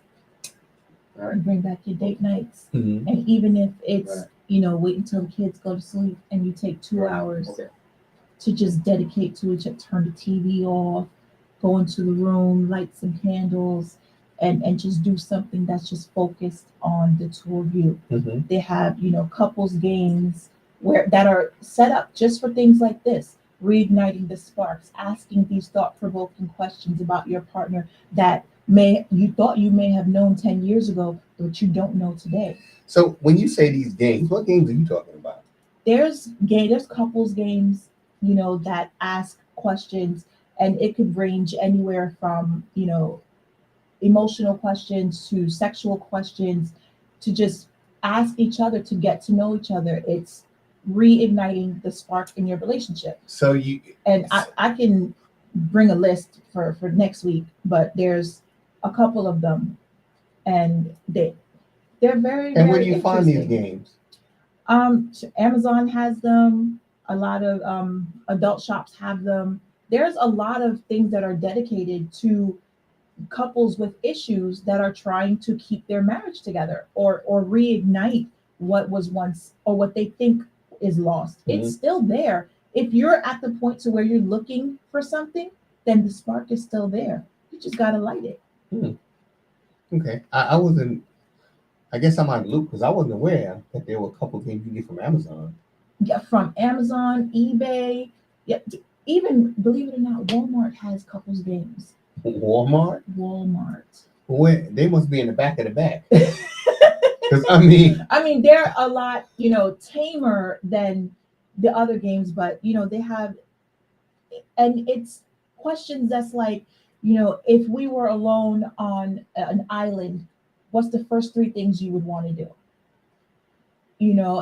Speaker 4: All right.
Speaker 3: Bring back your date nights.
Speaker 2: mhm,
Speaker 3: And even if it's,
Speaker 4: Right.
Speaker 3: wait until the kids go to sleep and you take 2 hours
Speaker 4: Okay.
Speaker 3: to just dedicate to each other, turn the TV off, go into the room, light some candles, and just do something that's just focused on the two of you.
Speaker 2: mhm.
Speaker 3: They have, couples games that are set up just for things like this, reigniting the sparks, asking these thought-provoking questions about your partner that you thought you may have known 10 years ago, but you don't know today.
Speaker 2: So when you say these games, what games are you talking about?
Speaker 3: There's couples games, that ask questions, and it could range anywhere from, emotional questions to sexual questions, to just ask each other to get to know each other. It's reigniting the spark in your relationship.
Speaker 2: So you
Speaker 3: And I can bring a list for next week, but there's a couple of them, and they're very,
Speaker 2: and where
Speaker 3: very
Speaker 2: do you find these
Speaker 3: interesting.
Speaker 2: games?
Speaker 3: Amazon has them. A lot of adult shops have them. There's a lot of things that are dedicated to couples with issues that are trying to keep their marriage together, or reignite what was once, or what they think is lost. It's still there. If you're at the point to where you're looking for something, then the spark is still there. You just gotta light it.
Speaker 2: Okay, I wasn't. I guess I'm out of the loop because I wasn't aware that there were a couple games you get from Amazon.
Speaker 3: Yeah, from Amazon, eBay. Yeah, even, believe it or not, Walmart has couples games.
Speaker 2: Walmart?
Speaker 3: Walmart.
Speaker 2: Where they must be in the back of the back. Because I mean,
Speaker 3: they're a lot, tamer than the other games, but they have, and it's questions that's like, if we were alone on an island, what's the first three things you would want to do?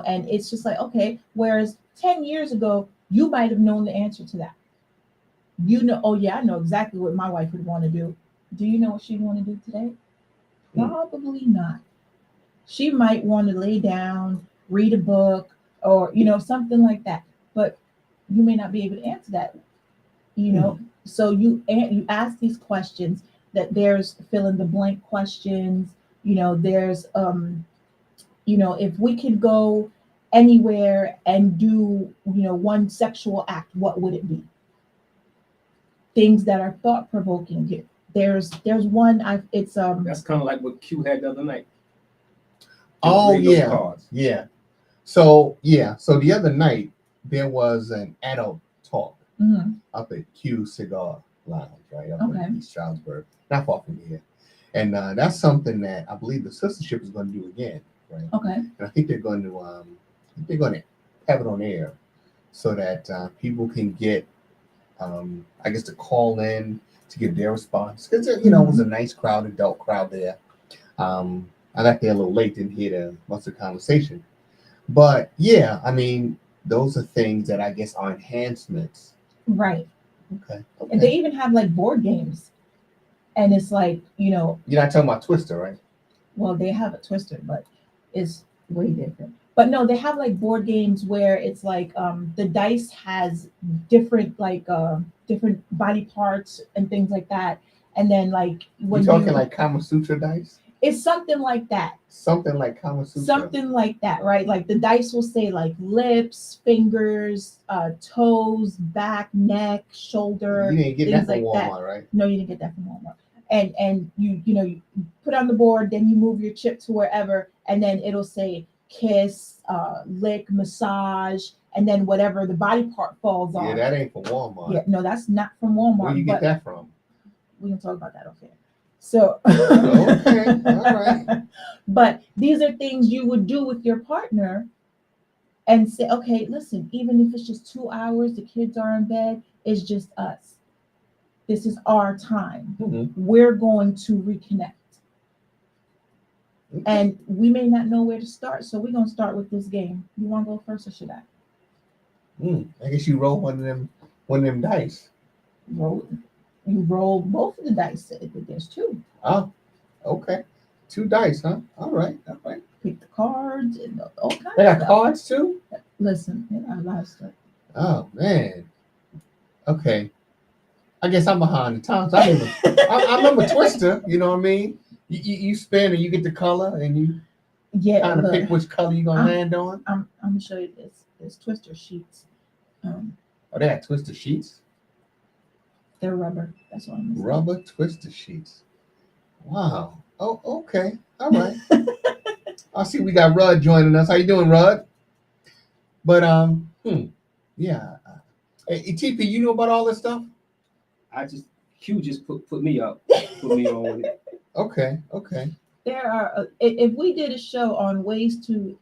Speaker 3: And it's just like, okay, whereas 10 years ago, you might have known the answer to that. Oh yeah, I know exactly what my wife would want to do. Do you know what she'd want to do today? Probably not. She might want to lay down, read a book, or something like that. But you may not be able to answer that. So you ask these questions. That there's fill in the blank questions. There's if we could go anywhere and do one sexual act, what would it be? Things that are thought provoking. There's one. It's
Speaker 4: That's kind of like what Q had the other night.
Speaker 2: oh
Speaker 4: Read those
Speaker 2: yeah,
Speaker 4: cards.
Speaker 2: yeah. So the other night there was an adult talk
Speaker 3: mhm.
Speaker 2: up at Q Cigar Lounge, right up
Speaker 3: Okay.
Speaker 2: in East Stroudsburg, not far from here. And that's something that I believe the sistership is going to do again, right?
Speaker 3: Okay.
Speaker 2: And I think they're going to have it on air so that people can get, I guess, to call in to give their response, because it was a nice crowd, adult crowd there. I got there a little late, didn't hear much of the conversation, but yeah, I mean, those are things that I guess are enhancements.
Speaker 3: Right.
Speaker 2: Okay.
Speaker 3: And they even have like board games, and it's like
Speaker 2: You're not talking about Twister, right?
Speaker 3: well, they have a Twister, but it's way different. But no, they have like board games where it's like the dice has different different body parts and things like that. And then like
Speaker 2: You
Speaker 3: when
Speaker 2: talking like Kama Sutra dice?
Speaker 3: It's something like that.
Speaker 2: Something like Kama Sutra.
Speaker 3: Something like that, right? Like the dice will say like lips, fingers, toes, back, neck, shoulder.
Speaker 2: You didn't get
Speaker 3: things
Speaker 2: that from
Speaker 3: like
Speaker 2: Walmart, right?
Speaker 3: No, you didn't get that from Walmart. And you put on the board, then you move your chip to wherever, and then it'll say kiss, lick, massage, and then whatever the body part falls on.
Speaker 2: Yeah, that ain't from Walmart.
Speaker 3: Yeah, no, that's not from Walmart.
Speaker 2: Where you get that from?
Speaker 3: We can talk about that okay. So
Speaker 2: okay, all right.
Speaker 3: But these are things you would do with your partner and say, okay, listen, even if it's just 2 hours, the kids are in bed, it's just us. This is our time.
Speaker 2: Mm-hmm.
Speaker 3: We're going to reconnect.
Speaker 2: Okay.
Speaker 3: And we may not know where to start, so we're going to start with this game. You want to go first or should I?
Speaker 2: I guess you roll one of them dice.
Speaker 3: You roll both of the dice. There's two.
Speaker 2: Oh, okay. 2 dice, huh? All right.
Speaker 3: Pick the cards and all kinds
Speaker 2: They
Speaker 3: of
Speaker 2: got
Speaker 3: stuff.
Speaker 2: cards too?
Speaker 3: Listen, a lot of stuff.
Speaker 2: Oh man. Okay. I guess I'm behind the times. I remember Twister, you know what I mean? You spin and you get the color and you kind of pick which color you're gonna land on.
Speaker 3: I'm gonna show you this. There's Twister sheets.
Speaker 2: Oh, they got Twister sheets?
Speaker 3: They're rubber. That's what I'm saying.
Speaker 2: Rubber Twister sheets. Wow. Oh, okay. All right. I see we got Rud joining us. How you doing, Rud? But yeah. Hey, TP, you know about all this stuff?
Speaker 4: Q just put me up, put me on with it.
Speaker 2: Okay.
Speaker 3: There are. If we did a show on ways to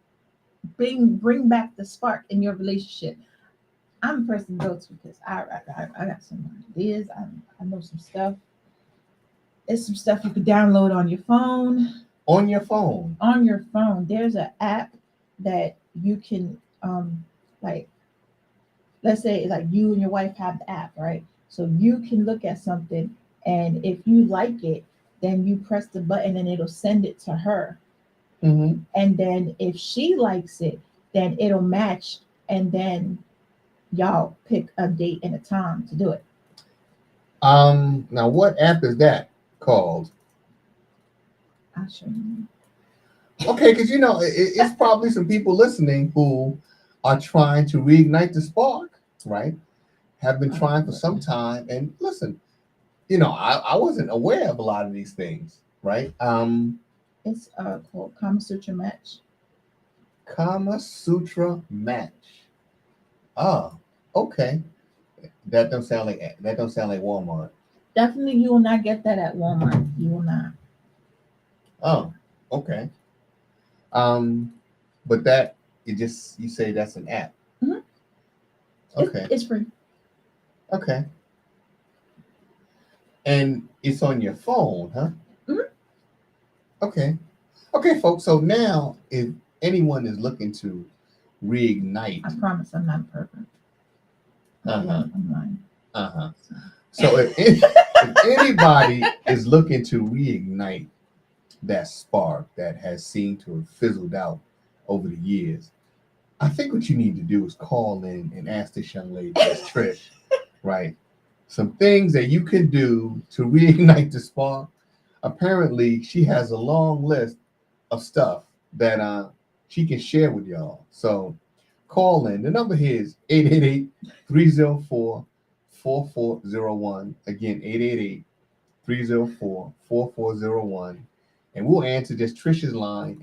Speaker 3: bring back the spark in your relationship, I'm the person to go to because I got some ideas. I know some stuff. There's some stuff you could download on your phone.
Speaker 2: On your phone.
Speaker 3: On your phone, there's an app that you can like. Let's say like you and your wife have the app, right? So you can look at something, and if you like it, then you press the button and it'll send it to her.
Speaker 2: Mm-hmm.
Speaker 3: And then if she likes it, then it'll match, and then y'all pick a date and a time to do it.
Speaker 2: Now what app is that called?
Speaker 3: I'll show you.
Speaker 2: Okay, because it's probably some people listening who are trying to reignite the spark, right? Have been trying for some time. And listen, I wasn't aware of a lot of these things, right?
Speaker 3: It's called Kama Sutra Match.
Speaker 2: Kama Sutra Match. Oh, okay. That don't sound like Walmart.
Speaker 3: Definitely, you will not get that at Walmart. You will not.
Speaker 2: Oh, okay. But that you say that's an app.
Speaker 3: Mm-hmm.
Speaker 2: Okay.
Speaker 3: It's free.
Speaker 2: Okay. And it's on your phone, huh?
Speaker 3: Mm-hmm.
Speaker 2: Okay, folks. So now, if anyone is looking to reignite,
Speaker 3: I promise I'm not perfect. I'm lying.
Speaker 2: So if anybody is looking to reignite that spark that has seemed to have fizzled out over the years, I think what you need to do is call in and ask this young lady, Miss Trish, right? Some things that you can do to reignite the spark. Apparently, she has a long list of stuff that she can share with y'all. So call in. The number here is 888-304-4401. Again, 888-304-4401. And we'll answer just Trish's line,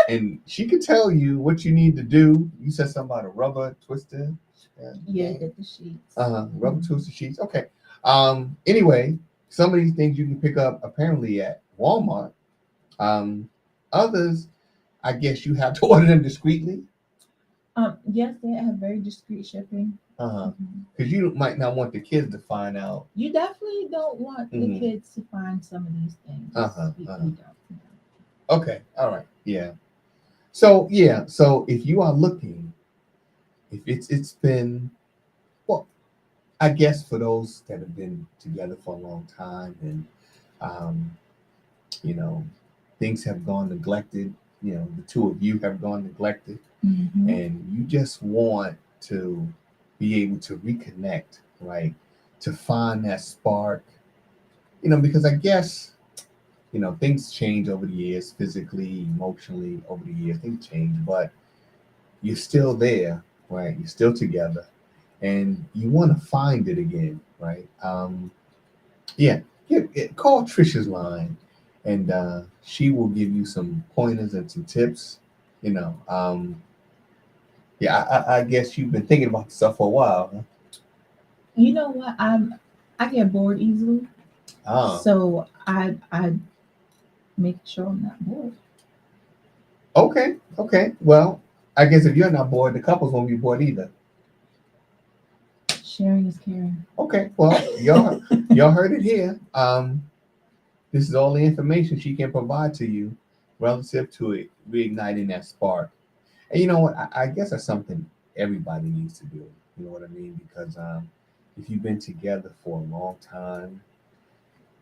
Speaker 2: and she can tell you what you need to do. You said something about a rubber twister.
Speaker 3: Yeah, get the sheets.
Speaker 2: Rubber twister sheets. Okay. Anyway, some of these things you can pick up apparently at Walmart. Others, I guess you have to order them discreetly.
Speaker 3: Yes, they have very discreet shipping.
Speaker 2: Because you might not want the kids to find out.
Speaker 3: You definitely don't want the kids to find some of these things. You don't.
Speaker 2: Okay. All right. Yeah. So if you are looking, if it's been, well, I guess for those that have been together for a long time and things have gone neglected, the two of you have gone neglected, and you just want to be able to reconnect, right? To find that spark, because I guess you know, things change over the years, physically, emotionally, over the years, things change, but you're still there, right? You're still together, and you want to find it again, right? Yeah, call Trisha's line, and she will give you some pointers and some tips. You know, yeah, I guess you've been thinking about this stuff for a while, huh?
Speaker 3: You know what? I get bored easily,
Speaker 2: Ah,
Speaker 3: so I make sure I'm not bored.
Speaker 2: okay, okay. Well, I guess if you're not bored, the couples won't be bored either.
Speaker 3: Sharing is caring.
Speaker 2: Okay, well, y'all heard it here. This is all the information she can provide to you relative to it reigniting that spark. And you know what? I guess that's something everybody needs to do. You know what I mean? Because if you've been together for a long time,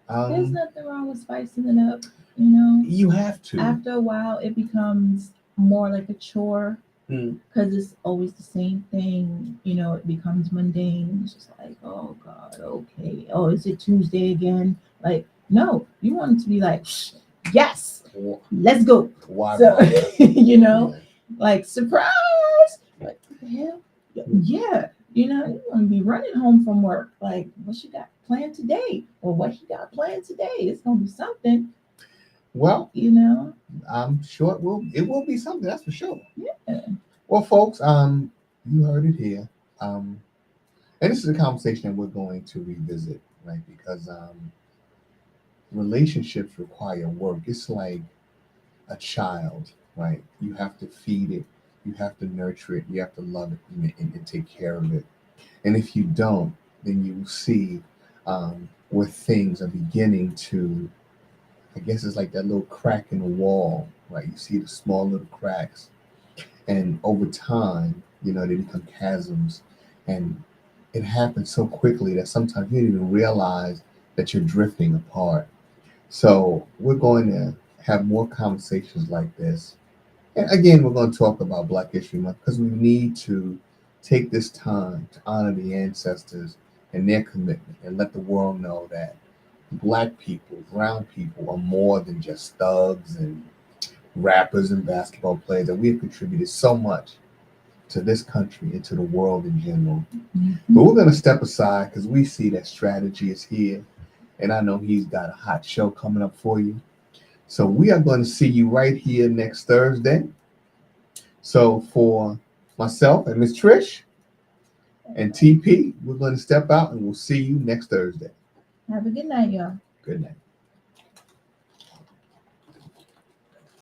Speaker 3: There's nothing wrong with spicing it up, you know.
Speaker 2: you have to.
Speaker 3: After a while, it becomes more like a chore
Speaker 2: Mm.
Speaker 3: because it's always the same thing. You know, it becomes mundane. It's just like, oh God, okay. Oh, is it Tuesday again? Like, no, you want it to be like, yes, let's go.
Speaker 2: Why?
Speaker 3: So, you know,
Speaker 2: Yeah.
Speaker 3: like surprise. Like, what the hell? Yeah, you know, you want to be running home from work. Like, what you got planned today? Or what he got planned today? It's gonna be something,
Speaker 2: Well,
Speaker 3: you know.
Speaker 2: I'm sure it will be something, that's for sure.
Speaker 3: Yeah.
Speaker 2: Well, folks, you heard it here. And this is a conversation that we're going to revisit, right? Because relationships require work. It's like a child, right? You have to feed it, you have to nurture it, you have to love it and take care of it. And if you don't, then you will see where things are beginning to, I guess it's like that little crack in the wall, right? You see the small little cracks. And over time, you know, they become chasms. And it happens so quickly that sometimes you don't even realize that you're drifting apart. So we're going to have more conversations like this. And again, we're going to talk about Black History Month because we need to take this time to honor the ancestors and their commitment and let the world know that Black people, brown people are more than just thugs and rappers and basketball players, that we have contributed so much to this country and to the world in general. But we're going to step aside because we see that strategy is here. And I know he's got a hot show coming up for you. So we are going to see you right here next Thursday. So for myself and Miss Trish and TP, we're going to step out and we'll see you next Thursday.
Speaker 3: Have a good night, y'all.
Speaker 2: Good night.